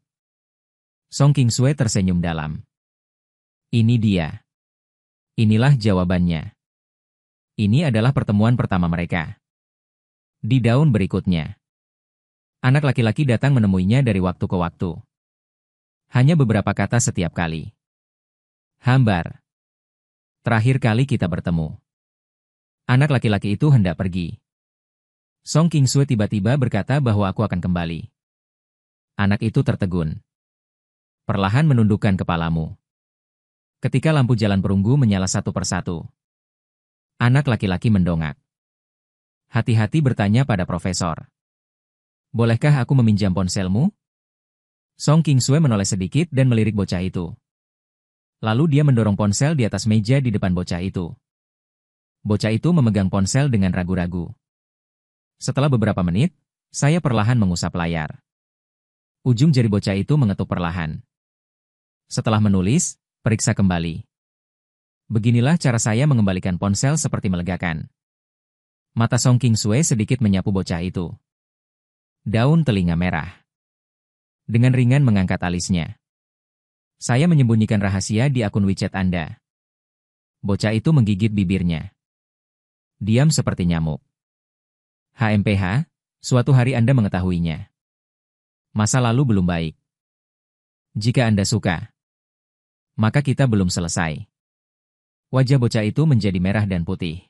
Song King Sue tersenyum dalam. Ini dia. Inilah jawabannya. Ini adalah pertemuan pertama mereka. Di daun berikutnya. Anak laki-laki datang menemuinya dari waktu ke waktu. Hanya beberapa kata setiap kali. Hambar. Terakhir kali kita bertemu. Anak laki-laki itu hendak pergi. Song King Sue tiba-tiba berkata bahwa aku akan kembali. Anak itu tertegun. Perlahan menundukkan kepalamu. Ketika lampu jalan perunggu menyala satu persatu. Anak laki-laki mendongak. Hati-hati bertanya pada profesor. Bolehkah aku meminjam ponselmu? Song King Sue menoleh sedikit dan melirik bocah itu. Lalu dia mendorong ponsel di atas meja di depan bocah itu. Bocah itu memegang ponsel dengan ragu-ragu. Setelah beberapa menit, saya perlahan mengusap layar. Ujung jari bocah itu mengetuk perlahan. Setelah menulis, periksa kembali. Beginilah cara saya mengembalikan ponsel seperti melegakan. Mata Song King Sue sedikit menyapu bocah itu. Daun telinga merah. Dengan ringan mengangkat alisnya. Saya menyembunyikan rahasia di akun WeChat Anda. Bocah itu menggigit bibirnya. Diam seperti nyamuk. HMPH, suatu hari Anda mengetahuinya. Masa lalu belum baik. Jika Anda suka, maka kita belum selesai. Wajah bocah itu menjadi merah dan putih.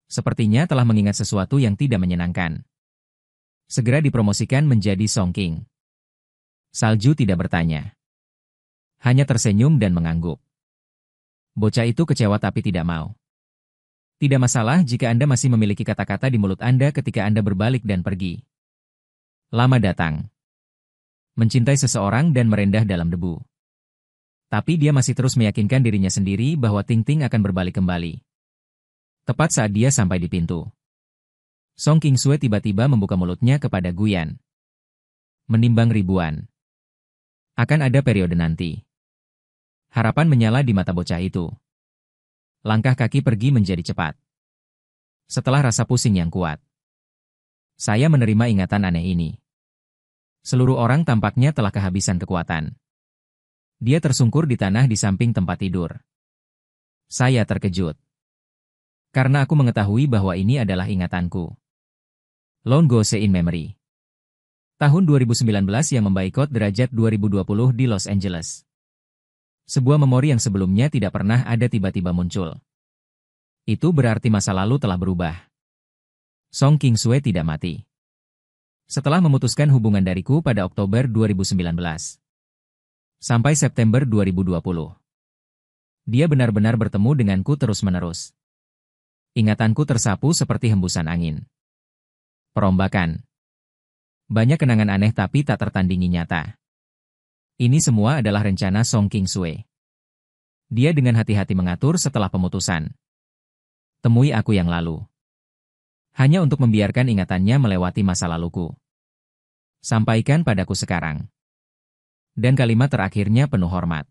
Sepertinya telah mengingat sesuatu yang tidak menyenangkan. Segera dipromosikan menjadi Song King. Salju tidak bertanya. Hanya tersenyum dan mengangguk. Bocah itu kecewa tapi tidak mau. Tidak masalah jika Anda masih memiliki kata-kata di mulut Anda ketika Anda berbalik dan pergi. Lama datang. mencintai seseorang dan merendah dalam debu. Tapi dia masih terus meyakinkan dirinya sendiri bahwa Ting-Ting akan berbalik kembali. Tepat saat dia sampai di pintu, Song Qingsue tiba-tiba membuka mulutnya kepada Guyan. Menimbang ribuan. Akan ada periode nanti. Harapan menyala di mata bocah itu. Langkah kaki pergi menjadi cepat. Setelah rasa pusing yang kuat, saya menerima ingatan aneh ini. Seluruh orang tampaknya telah kehabisan kekuatan. Dia tersungkur di tanah di samping tempat tidur. Saya terkejut. Karena aku mengetahui bahwa ini adalah ingatanku. Lone Ghost in Memory. Tahun 2019 yang membaikot derajat 2020 di Los Angeles. Sebuah memori yang sebelumnya tidak pernah ada tiba-tiba muncul. Itu berarti masa lalu telah berubah. Song Qingsue tidak mati. Setelah memutuskan hubungan dariku pada Oktober 2019. Sampai September 2020. Dia benar-benar bertemu denganku terus-menerus. Ingatanku tersapu seperti hembusan angin. Perombakan. Banyak kenangan aneh tapi tak tertandingi nyata. Ini semua adalah rencana Song Qingsue. Dia dengan hati-hati mengatur setelah pemutusan. Temui aku yang lalu. Hanya untuk membiarkan ingatannya melewati masa laluku. Sampaikan padaku sekarang. Dan kalimat terakhirnya penuh hormat.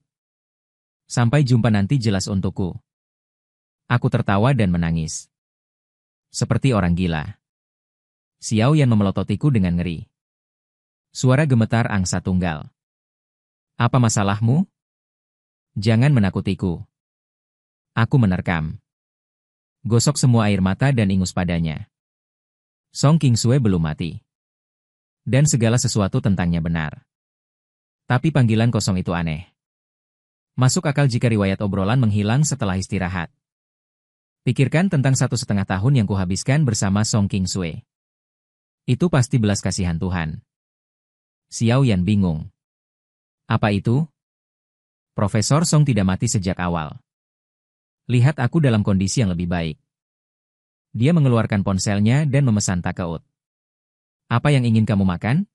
Sampai jumpa nanti jelas untukku. Aku tertawa dan menangis. Seperti orang gila. Xiao Yan memelototiku dengan ngeri. Suara gemetar angsa tunggal. Apa masalahmu? Jangan menakutiku. Aku menerkam. Gosok semua air mata dan ingus padanya. Song Qingsue belum mati. Dan segala sesuatu tentangnya benar. Tapi panggilan kosong itu aneh. Masuk akal jika riwayat obrolan menghilang setelah istirahat. Pikirkan tentang 1,5 tahun yang kuhabiskan bersama Song Qingsue. Itu pasti belas kasihan Tuhan. Xiao Yan bingung. Apa itu? Profesor Song tidak mati sejak awal. Lihat aku dalam kondisi yang lebih baik. Dia mengeluarkan ponselnya dan memesan takeout. Apa yang ingin kamu makan?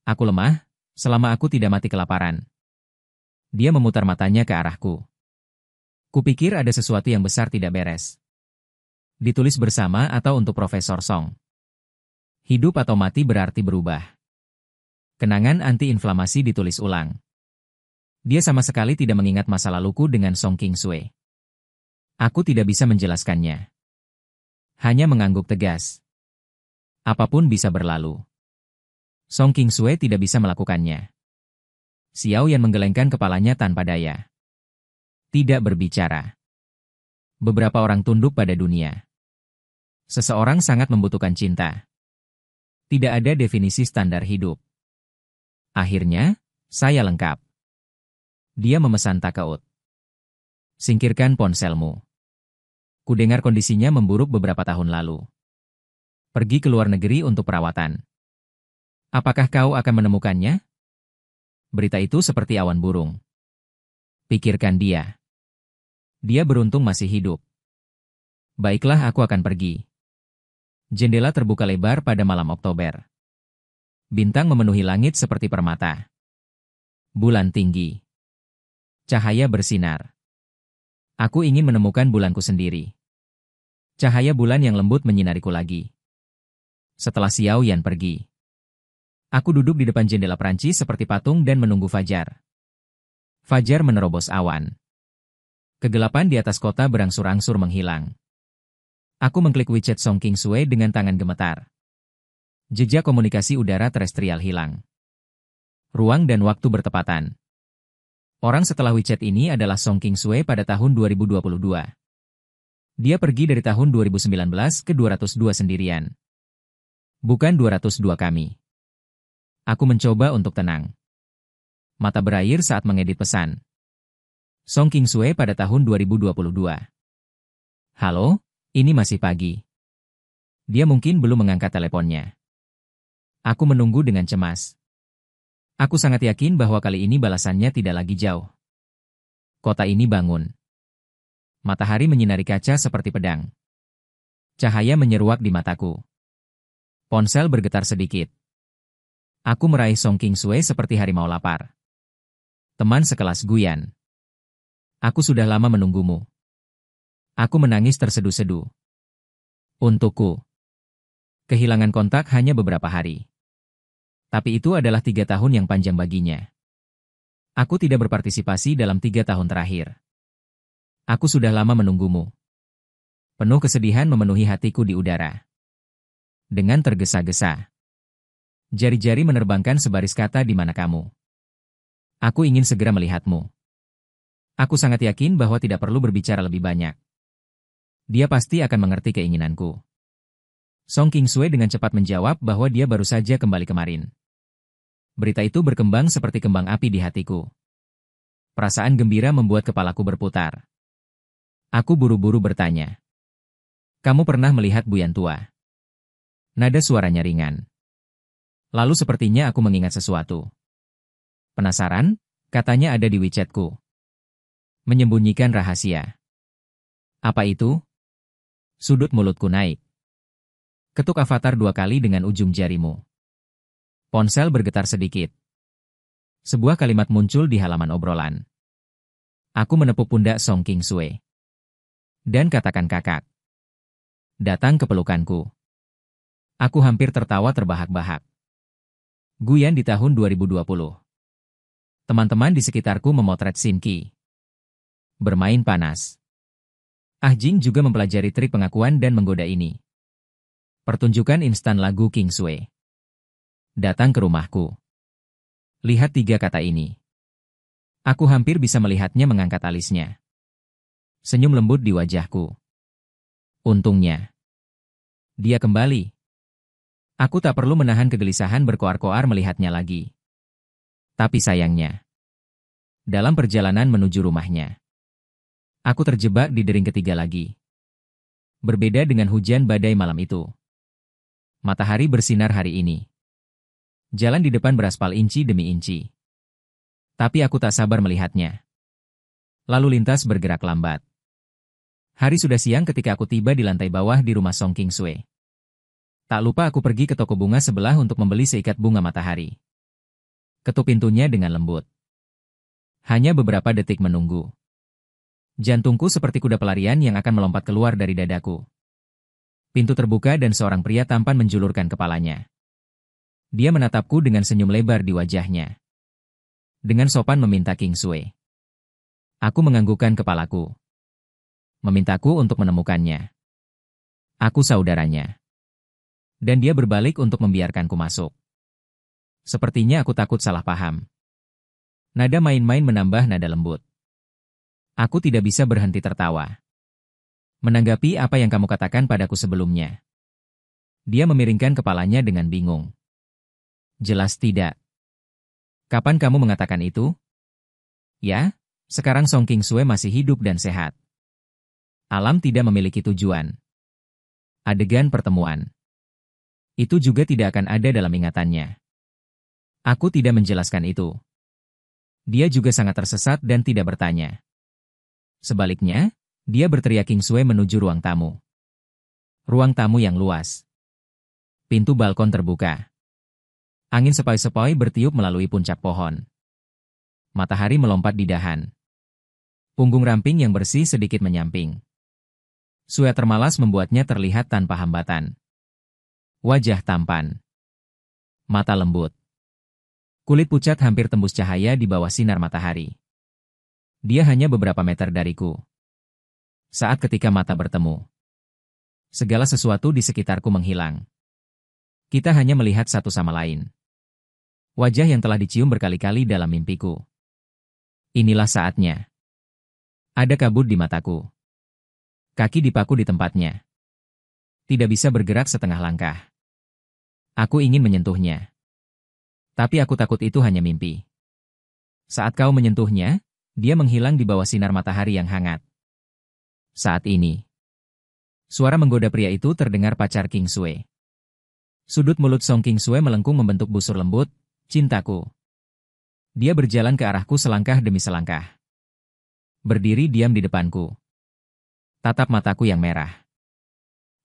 Aku lemah, selama aku tidak mati kelaparan. Dia memutar matanya ke arahku. Kupikir ada sesuatu yang besar tidak beres. Ditulis bersama atau untuk Profesor Song. Hidup atau mati berarti berubah. Kenangan anti-inflamasi ditulis ulang. Dia sama sekali tidak mengingat masa laluku dengan Song Qingsue. Aku tidak bisa menjelaskannya. Hanya mengangguk tegas. Apapun bisa berlalu. Song Qingsue tidak bisa melakukannya. Xiao Yan menggelengkan kepalanya tanpa daya. Tidak berbicara. Beberapa orang tunduk pada dunia. Seseorang sangat membutuhkan cinta. Tidak ada definisi standar hidup. Akhirnya, saya lengkap. Dia memesan takeout. Singkirkan ponselmu. Kudengar kondisinya memburuk beberapa tahun lalu. Pergi ke luar negeri untuk perawatan. Apakah kau akan menemukannya? Berita itu seperti awan burung. Pikirkan dia. Dia beruntung masih hidup. Baiklah, aku akan pergi. Jendela terbuka lebar pada malam Oktober. Bintang memenuhi langit seperti permata. Bulan tinggi. Cahaya bersinar. Aku ingin menemukan bulanku sendiri. Cahaya bulan yang lembut menyinariku lagi. Setelah Xiao Yan pergi, aku duduk di depan jendela Prancis seperti patung dan menunggu fajar. Fajar menerobos awan. Kegelapan di atas kota berangsur-angsur menghilang. Aku mengklik WeChat Song Qingsue dengan tangan gemetar. Jejak komunikasi udara terestrial hilang. Ruang dan waktu bertepatan. Orang setelah WeChat ini adalah Song Qingsue pada tahun 2022. Dia pergi dari tahun 2019 ke 202 sendirian. Bukan 202 kami. Aku mencoba untuk tenang. Mata berair saat mengedit pesan. Song Qingsue pada tahun 2022. Halo, ini masih pagi. Dia mungkin belum mengangkat teleponnya. Aku menunggu dengan cemas. Aku sangat yakin bahwa kali ini balasannya tidak lagi jauh. Kota ini bangun. Matahari menyinari kaca seperti pedang. Cahaya menyeruak di mataku. Ponsel bergetar sedikit. Aku meraih Song Qingsui seperti harimau lapar. Teman sekelas Guyan. Aku sudah lama menunggumu. Aku menangis tersedu-sedu. Untukku. Kehilangan kontak hanya beberapa hari. Tapi itu adalah 3 tahun yang panjang baginya. Aku tidak berpartisipasi dalam 3 tahun terakhir. Aku sudah lama menunggumu. Penuh kesedihan memenuhi hatiku di udara. Dengan tergesa-gesa. Jari-jari menerbangkan sebaris kata di mana kamu. Aku ingin segera melihatmu. Aku sangat yakin bahwa tidak perlu berbicara lebih banyak. Dia pasti akan mengerti keinginanku. Song Qingsui dengan cepat menjawab bahwa dia baru saja kembali kemarin. Berita itu berkembang seperti kembang api di hatiku. Perasaan gembira membuat kepalaku berputar. Aku buru-buru bertanya. Kamu pernah melihat Buyan tua? Nada suaranya ringan. Lalu sepertinya aku mengingat sesuatu. Penasaran? Katanya ada di WeChat-ku. Menyembunyikan rahasia. Apa itu? Sudut mulutku naik. Ketuk avatar 2 kali dengan ujung jarimu. Ponsel bergetar sedikit. Sebuah kalimat muncul di halaman obrolan. Aku menepuk pundak Song Qingsui. Dan katakan kakak. Datang ke pelukanku. Aku hampir tertawa terbahak-bahak. Guyan di tahun 2020. Teman-teman di sekitarku memotret Shinki. Bermain panas. Ah Jing juga mempelajari trik pengakuan dan menggoda ini. Pertunjukan instan lagu Qingsui. Datang ke rumahku. Lihat 3 kata ini. Aku hampir bisa melihatnya mengangkat alisnya. Senyum lembut di wajahku. Untungnya. Dia kembali. Aku tak perlu menahan kegelisahan berkoar-koar melihatnya lagi. Tapi sayangnya. Dalam perjalanan menuju rumahnya. Aku terjebak di dering ketiga lagi. Berbeda dengan hujan badai malam itu. Matahari bersinar hari ini. Jalan di depan beraspal inci demi inci. Tapi aku tak sabar melihatnya. Lalu lintas bergerak lambat. Hari sudah siang ketika aku tiba di lantai bawah di rumah Song Qingsui. Tak lupa aku pergi ke toko bunga sebelah untuk membeli seikat bunga matahari. Ketuk pintunya dengan lembut. Hanya beberapa detik menunggu. Jantungku seperti kuda pelarian yang akan melompat keluar dari dadaku. Pintu terbuka dan seorang pria tampan menjulurkan kepalanya. Dia menatapku dengan senyum lebar di wajahnya. Dengan sopan meminta Qingsui. Aku menganggukkan kepalaku. Memintaku untuk menemukannya. Aku saudaranya. Dan dia berbalik untuk membiarkanku masuk. Sepertinya aku takut salah paham. Nada main-main menambah nada lembut. Aku tidak bisa berhenti tertawa. Menanggapi apa yang kamu katakan padaku sebelumnya. Dia memiringkan kepalanya dengan bingung. Jelas tidak. Kapan kamu mengatakan itu? Ya, sekarang Song Qingsui masih hidup dan sehat. Alam tidak memiliki tujuan. Adegan pertemuan. Itu juga tidak akan ada dalam ingatannya. Aku tidak menjelaskan itu. Dia juga sangat tersesat dan tidak bertanya. Sebaliknya, dia berteriak Qingsui menuju ruang tamu. Ruang tamu yang luas. Pintu balkon terbuka. Angin sepoi-sepoi bertiup melalui puncak pohon. Matahari melompat di dahan. Punggung ramping yang bersih sedikit menyamping. Sweater malas membuatnya terlihat tanpa hambatan. Wajah tampan. Mata lembut. Kulit pucat hampir tembus cahaya di bawah sinar matahari. Dia hanya beberapa meter dariku. Saat ketika mata bertemu. Segala sesuatu di sekitarku menghilang. Kita hanya melihat satu sama lain. Wajah yang telah dicium berkali-kali dalam mimpiku. Inilah saatnya. Ada kabut di mataku. Kaki dipaku di tempatnya. Tidak bisa bergerak setengah langkah. Aku ingin menyentuhnya. Tapi aku takut itu hanya mimpi. Saat kau menyentuhnya, dia menghilang di bawah sinar matahari yang hangat. Saat ini. Suara menggoda pria itu terdengar pacar Qingsui. Sudut mulut Song Qingsui melengkung membentuk busur lembut, cintaku. Dia berjalan ke arahku selangkah demi selangkah. Berdiri diam di depanku. Tatap mataku yang merah.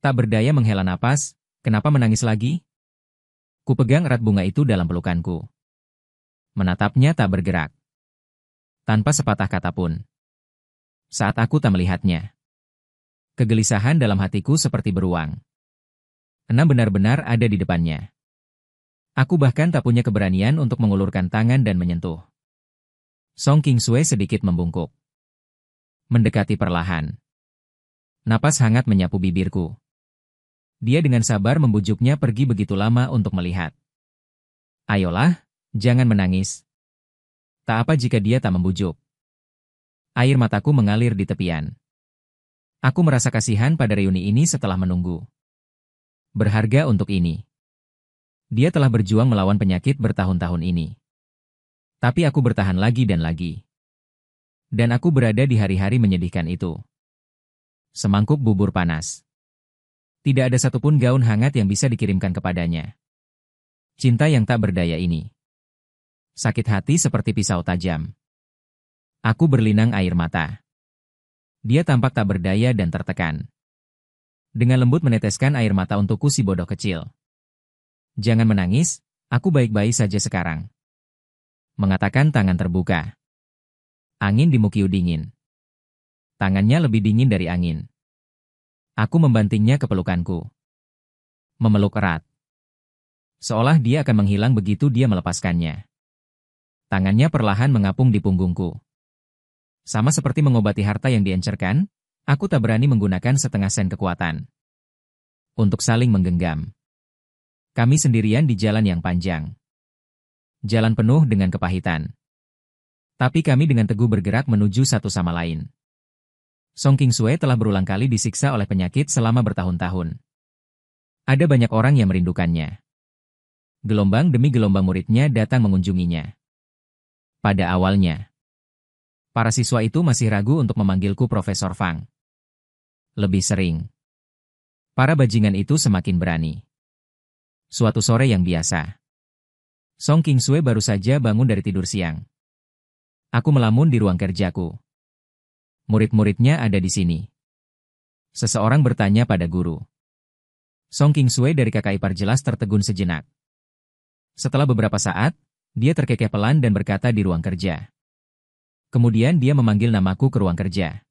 Tak berdaya menghela napas, kenapa menangis lagi? Kupegang erat bunga itu dalam pelukanku. Menatapnya tak bergerak. Tanpa sepatah kata pun. Saat aku tak melihatnya. Kegelisahan dalam hatiku seperti beruang. Enam benar-benar ada di depannya. Aku bahkan tak punya keberanian untuk mengulurkan tangan dan menyentuh. Song Qingsui sedikit membungkuk. Mendekati perlahan. Napas hangat menyapu bibirku. Dia dengan sabar membujuknya pergi begitu lama untuk melihat. Ayolah, jangan menangis. Tak apa jika dia tak membujuk. Air mataku mengalir di tepian. Aku merasa kasihan pada reuni ini setelah menunggu. Berharga untuk ini. Dia telah berjuang melawan penyakit bertahun-tahun ini. Tapi aku bertahan lagi dan lagi. Dan aku berada di hari-hari menyedihkan itu. Semangkuk bubur panas. Tidak ada satupun gaun hangat yang bisa dikirimkan kepadanya. Cinta yang tak berdaya ini. Sakit hati seperti pisau tajam. Aku berlinang air mata. Dia tampak tak berdaya dan tertekan. Dengan lembut meneteskan air mata untukku si bodoh kecil. Jangan menangis, aku baik-baik saja sekarang. Mengatakan tangan terbuka. Angin di Mukiu dingin. Tangannya lebih dingin dari angin. Aku membantingnya ke pelukanku. Memeluk erat. Seolah dia akan menghilang begitu dia melepaskannya. Tangannya perlahan mengapung di punggungku. Sama seperti mengobati harta yang diencerkan, aku tak berani menggunakan setengah sen kekuatan. Untuk saling menggenggam. Kami sendirian di jalan yang panjang. Jalan penuh dengan kepahitan. Tapi kami dengan teguh bergerak menuju satu sama lain. Song Qingsui telah berulang kali disiksa oleh penyakit selama bertahun-tahun. Ada banyak orang yang merindukannya. Gelombang demi gelombang muridnya datang mengunjunginya. Pada awalnya, para siswa itu masih ragu untuk memanggilku Profesor Fang. Lebih sering, para bajingan itu semakin berani. Suatu sore yang biasa, Song Qingsui baru saja bangun dari tidur siang. Aku melamun di ruang kerjaku. Murid-muridnya ada di sini. Seseorang bertanya pada guru. Song Qingsui dari kakak ipar jelas tertegun sejenak. Setelah beberapa saat, dia terkekeh pelan dan berkata di ruang kerja. Kemudian dia memanggil namaku ke ruang kerja.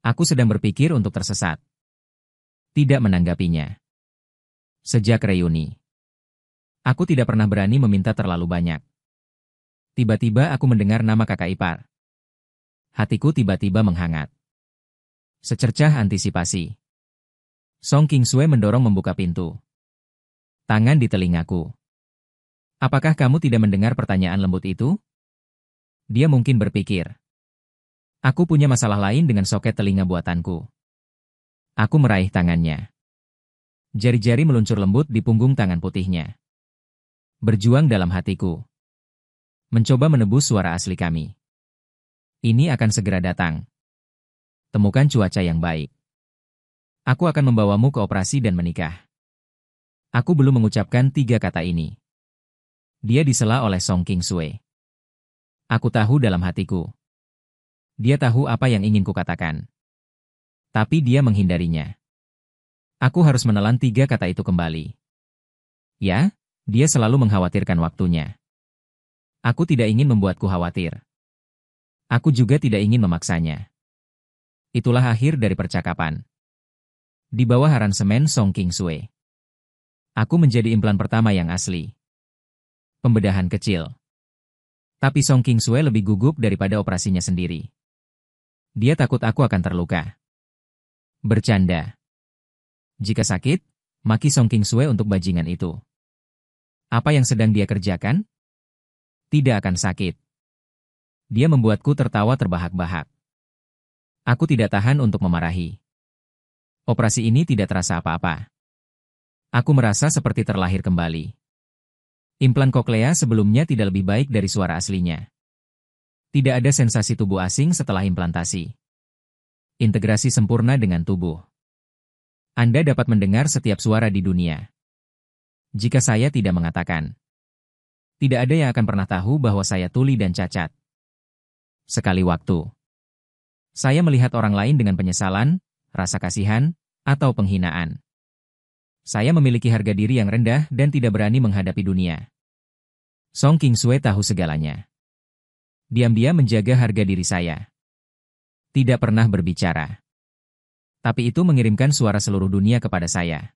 Aku sedang berpikir untuk tersesat. Tidak menanggapinya. Sejak reuni, aku tidak pernah berani meminta terlalu banyak. Tiba-tiba aku mendengar nama kakak ipar. Hatiku tiba-tiba menghangat. Secercah antisipasi. Song Qingsui mendorong membuka pintu. Tangan di telingaku. Apakah kamu tidak mendengar pertanyaan lembut itu? Dia mungkin berpikir. Aku punya masalah lain dengan soket telinga buatanku. Aku meraih tangannya. Jari-jari meluncur lembut di punggung tangan putihnya. Berjuang dalam hatiku. Mencoba menebus suara asli kami. Ini akan segera datang. Temukan cuaca yang baik. Aku akan membawamu ke operasi dan menikah. Aku belum mengucapkan 3 kata ini. Dia disela oleh Song Qingsui. Aku tahu dalam hatiku. Dia tahu apa yang ingin kukatakan. Tapi dia menghindarinya. Aku harus menelan 3 kata itu kembali. Ya, dia selalu mengkhawatirkan waktunya. Aku tidak ingin membuatku khawatir. Aku juga tidak ingin memaksanya. Itulah akhir dari percakapan. Di bawah aransemen Song Qingsui. Aku menjadi implan pertama yang asli. Pembedahan kecil. Tapi Song Qingsui lebih gugup daripada operasinya sendiri. Dia takut aku akan terluka. Bercanda. Jika sakit, maki Song Qingsui untuk bajingan itu. Apa yang sedang dia kerjakan? Tidak akan sakit. Dia membuatku tertawa terbahak-bahak. Aku tidak tahan untuk memarahi. Operasi ini tidak terasa apa-apa. Aku merasa seperti terlahir kembali. Implan koklea sebelumnya tidak lebih baik dari suara aslinya. Tidak ada sensasi tubuh asing setelah implantasi. Integrasi sempurna dengan tubuh. Anda dapat mendengar setiap suara di dunia. Jika saya tidak mengatakan. Tidak ada yang akan pernah tahu bahwa saya tuli dan cacat. Sekali waktu, saya melihat orang lain dengan penyesalan, rasa kasihan, atau penghinaan. Saya memiliki harga diri yang rendah dan tidak berani menghadapi dunia. Song Qingsui tahu segalanya. Diam-diam menjaga harga diri saya. Tidak pernah berbicara. Tapi itu mengirimkan suara seluruh dunia kepada saya.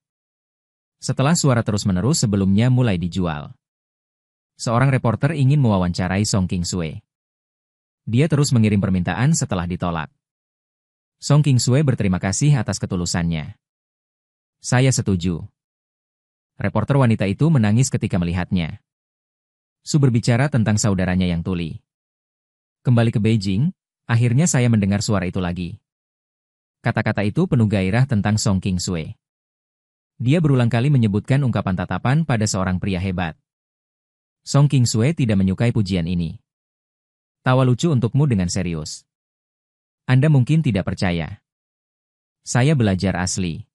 Setelah suara terus-menerus sebelumnya mulai dijual. Seorang reporter ingin mewawancarai Song Qingsui. Dia terus mengirim permintaan setelah ditolak. Song Qingsui berterima kasih atas ketulusannya. Saya setuju. Reporter wanita itu menangis ketika melihatnya. Su berbicara tentang saudaranya yang tuli. Kembali ke Beijing, akhirnya saya mendengar suara itu lagi. Kata-kata itu penuh gairah tentang Song Qingsui. Dia berulang kali menyebutkan ungkapan tatapan pada seorang pria hebat. Song Qingsui tidak menyukai pujian ini. Tawa lucu untukmu dengan serius. Anda mungkin tidak percaya. Saya belajar asli.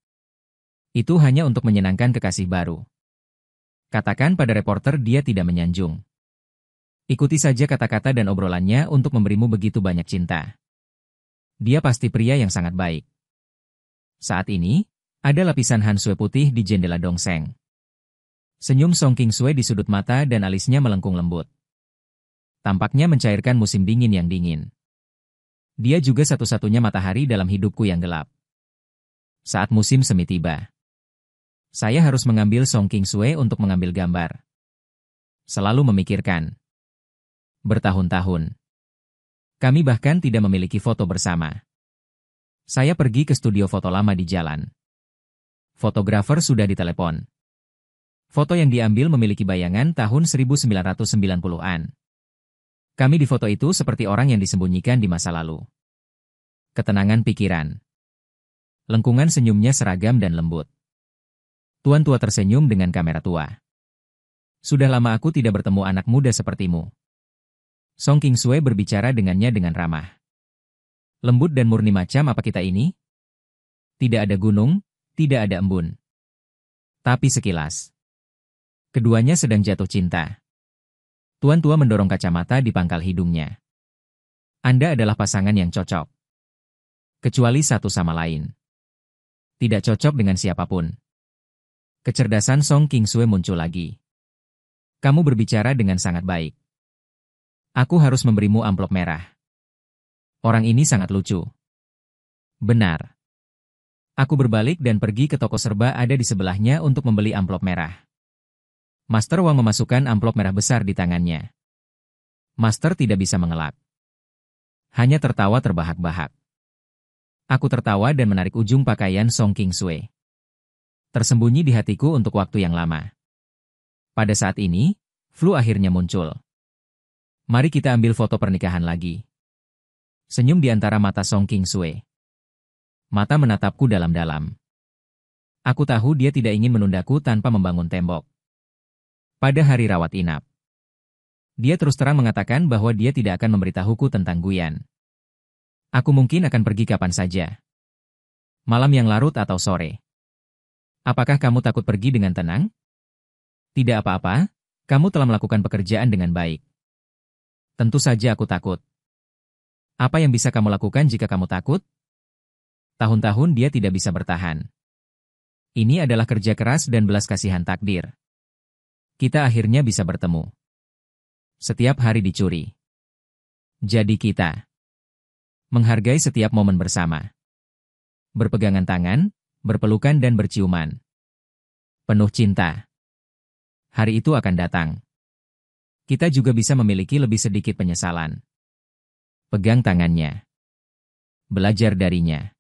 Itu hanya untuk menyenangkan kekasih baru. Katakan pada reporter dia tidak menyanjung. Ikuti saja kata-kata dan obrolannya untuk memberimu begitu banyak cinta. Dia pasti pria yang sangat baik. Saat ini, ada lapisan hansue putih di jendela Dongseng. Senyum Song Qingsui di sudut mata dan alisnya melengkung lembut. Tampaknya mencairkan musim dingin yang dingin. Dia juga satu-satunya matahari dalam hidupku yang gelap. Saat musim semi tiba, saya harus mengambil Song Qingsui untuk mengambil gambar. Selalu memikirkan. Bertahun-tahun. Kami bahkan tidak memiliki foto bersama. Saya pergi ke studio foto lama di jalan. Fotografer sudah ditelepon. Foto yang diambil memiliki bayangan tahun 1990-an. Kami di foto itu seperti orang yang disembunyikan di masa lalu. Ketenangan pikiran. Lengkungan senyumnya seragam dan lembut. Tuan tua tersenyum dengan kamera tua. Sudah lama aku tidak bertemu anak muda sepertimu. Song Qingsui berbicara dengannya dengan ramah. Lembut dan murni macam apa kita ini? Tidak ada gunung, tidak ada embun. Tapi sekilas. Keduanya sedang jatuh cinta. Tuan tua mendorong kacamata di pangkal hidungnya. Anda adalah pasangan yang cocok. Kecuali satu sama lain. Tidak cocok dengan siapapun. Kecerdasan Song Qingsui muncul lagi. Kamu berbicara dengan sangat baik. Aku harus memberimu amplop merah. Orang ini sangat lucu. Benar. Aku berbalik dan pergi ke toko serba ada di sebelahnya untuk membeli amplop merah. Master Wang memasukkan amplop merah besar di tangannya. Master tidak bisa mengelak. Hanya tertawa terbahak-bahak. Aku tertawa dan menarik ujung pakaian Song Qingsui. Tersembunyi di hatiku untuk waktu yang lama. Pada saat ini, flu akhirnya muncul. Mari kita ambil foto pernikahan lagi. Senyum di antara mata Song Qingsui. Mata menatapku dalam-dalam. Aku tahu dia tidak ingin menundaku tanpa membangun tembok. Pada hari rawat inap, dia terus terang mengatakan bahwa dia tidak akan memberitahuku tentang Guyan. Aku mungkin akan pergi kapan saja. Malam yang larut atau sore. Apakah kamu takut pergi dengan tenang? Tidak apa-apa, kamu telah melakukan pekerjaan dengan baik. Tentu saja aku takut. Apa yang bisa kamu lakukan jika kamu takut? Tahun-tahun dia tidak bisa bertahan. Ini adalah kerja keras dan belas kasihan takdir. Kita akhirnya bisa bertemu. Setiap hari dicuri. Jadi kita menghargai setiap momen bersama. Berpegangan tangan, berpelukan dan berciuman. Penuh cinta. Hari itu akan datang. Kita juga bisa memiliki lebih sedikit penyesalan. Pegang tangannya. Belajar darinya.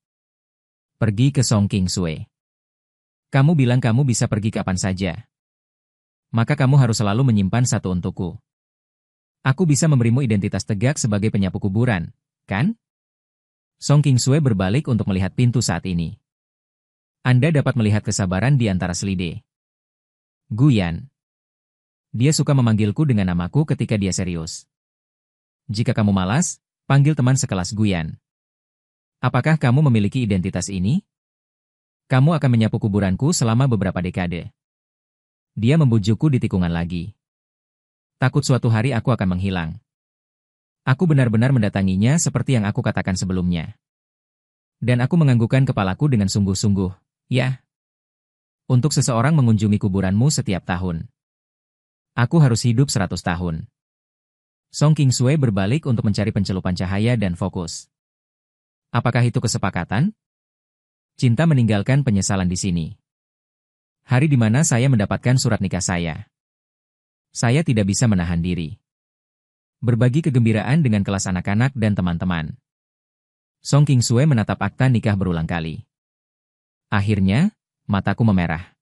Pergi ke Song Qingsui. Kamu bilang kamu bisa pergi kapan saja. Maka kamu harus selalu menyimpan satu untukku. Aku bisa memberimu identitas tegak sebagai penyapu kuburan, kan? Song Qingsui berbalik untuk melihat pintu saat ini. Anda dapat melihat kesabaran di antara selide. Guyan. Dia suka memanggilku dengan namaku ketika dia serius. Jika kamu malas, panggil teman sekelas Guyan. Apakah kamu memiliki identitas ini? Kamu akan menyapu kuburanku selama beberapa dekade. Dia membujukku di tikungan lagi. Takut suatu hari aku akan menghilang. Aku benar-benar mendatanginya seperti yang aku katakan sebelumnya. Dan aku menganggukkan kepalaku dengan sungguh-sungguh. Ya. Untuk seseorang mengunjungi kuburanmu setiap tahun. Aku harus hidup 100 tahun. Song Qingsui berbalik untuk mencari pencelupan cahaya dan fokus. Apakah itu kesepakatan? Cinta meninggalkan penyesalan di sini. Hari di mana saya mendapatkan surat nikah saya. Saya tidak bisa menahan diri. Berbagi kegembiraan dengan kelas anak-anak dan teman-teman. Song Qingsui menatap akta nikah berulang kali. Akhirnya, mataku memerah.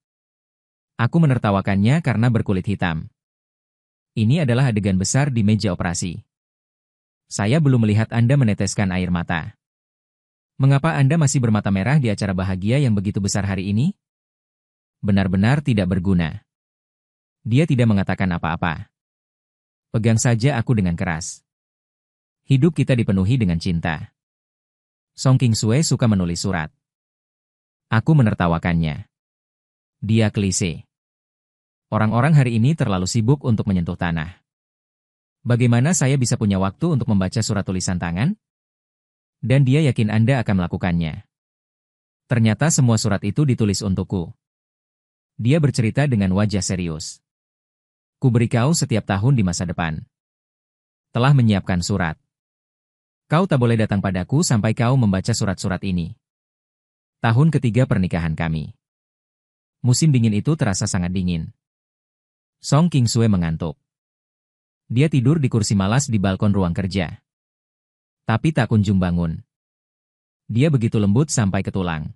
Aku menertawakannya karena berkulit hitam. Ini adalah adegan besar di meja operasi. Saya belum melihat Anda meneteskan air mata. Mengapa Anda masih bermata merah di acara bahagia yang begitu besar hari ini? Benar-benar tidak berguna. Dia tidak mengatakan apa-apa. Pegang saja aku dengan keras. Hidup kita dipenuhi dengan cinta. Song Qingsui suka menulis surat. Aku menertawakannya. Dia klise. Orang-orang hari ini terlalu sibuk untuk menyentuh tanah. Bagaimana saya bisa punya waktu untuk membaca surat tulisan tangan? Dan dia yakin Anda akan melakukannya. Ternyata semua surat itu ditulis untukku. Dia bercerita dengan wajah serius. Ku beri kau setiap tahun di masa depan. Telah menyiapkan surat. Kau tak boleh datang padaku sampai kau membaca surat-surat ini. Tahun ketiga pernikahan kami. Musim dingin itu terasa sangat dingin. Song Qingsui mengantuk. Dia tidur di kursi malas di balkon ruang kerja. Tapi tak kunjung bangun. Dia begitu lembut sampai ke tulang.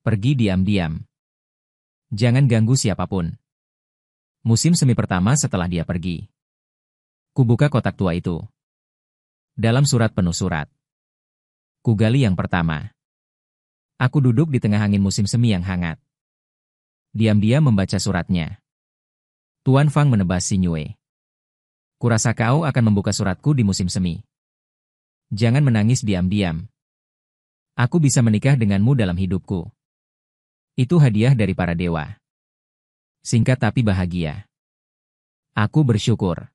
Pergi diam-diam. Jangan ganggu siapapun. Musim semi pertama setelah dia pergi. Kubuka kotak tua itu. Dalam surat penuh surat. Kugali yang pertama. Aku duduk di tengah angin musim semi yang hangat. Diam-diam membaca suratnya. Tuan Fang menebas Sinyue. Kurasa kau akan membuka suratku di musim semi. Jangan menangis diam-diam. Aku bisa menikah denganmu dalam hidupku. Itu hadiah dari para dewa. Singkat tapi bahagia. Aku bersyukur.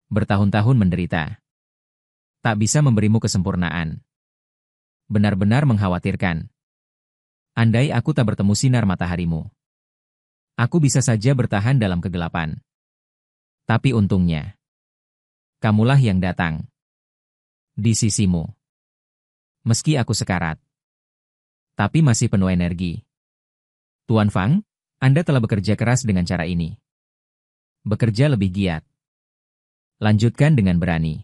Bertahun-tahun menderita. Tak bisa memberimu kesempurnaan. Benar-benar mengkhawatirkan. Andai aku tak bertemu sinar mataharimu. Aku bisa saja bertahan dalam kegelapan. Tapi untungnya, kamulah yang datang. Di sisimu. Meski aku sekarat. Tapi masih penuh energi. Tuan Fang, Anda telah bekerja keras dengan cara ini. Bekerja lebih giat. Lanjutkan dengan berani.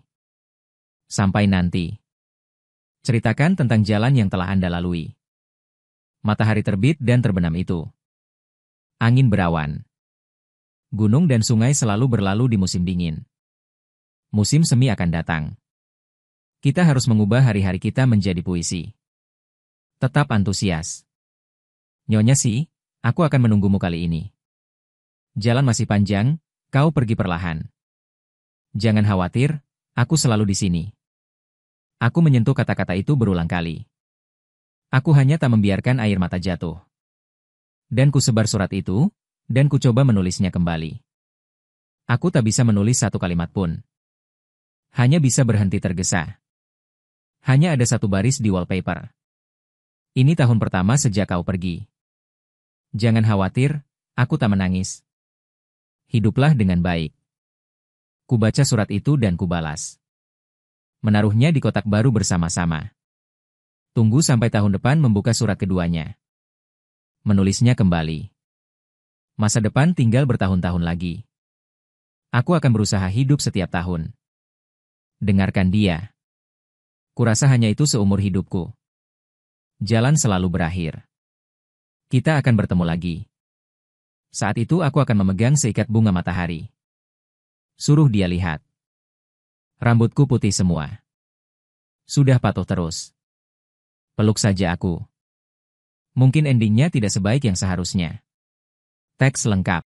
Sampai nanti. Ceritakan tentang jalan yang telah Anda lalui. Matahari terbit dan terbenam itu. Angin berawan. Gunung dan sungai selalu berlalu di musim dingin. Musim semi akan datang. Kita harus mengubah hari-hari kita menjadi puisi. Tetap antusias. Nyonya Si, aku akan menunggumu kali ini. Jalan masih panjang, kau pergi perlahan. Jangan khawatir, aku selalu di sini. Aku menyentuh kata-kata itu berulang kali. Aku hanya tak membiarkan air mata jatuh. Dan ku sebar surat itu, dan ku coba menulisnya kembali. Aku tak bisa menulis satu kalimat pun. Hanya bisa berhenti tergesa. Hanya ada satu baris di wallpaper. Ini tahun pertama sejak kau pergi. Jangan khawatir, aku tak menangis. Hiduplah dengan baik. Ku baca surat itu dan ku balas. Menaruhnya di kotak baru bersama-sama. Tunggu sampai tahun depan membuka surat keduanya. Menulisnya kembali. Masa depan tinggal bertahun-tahun lagi. Aku akan berusaha hidup setiap tahun. Dengarkan dia. Kurasa hanya itu seumur hidupku. Jalan selalu berakhir. Kita akan bertemu lagi. Saat itu aku akan memegang seikat bunga matahari. Suruh dia lihat. Rambutku putih semua. Sudah patuh terus. Peluk saja aku. Mungkin endingnya tidak sebaik yang seharusnya. Teks lengkap.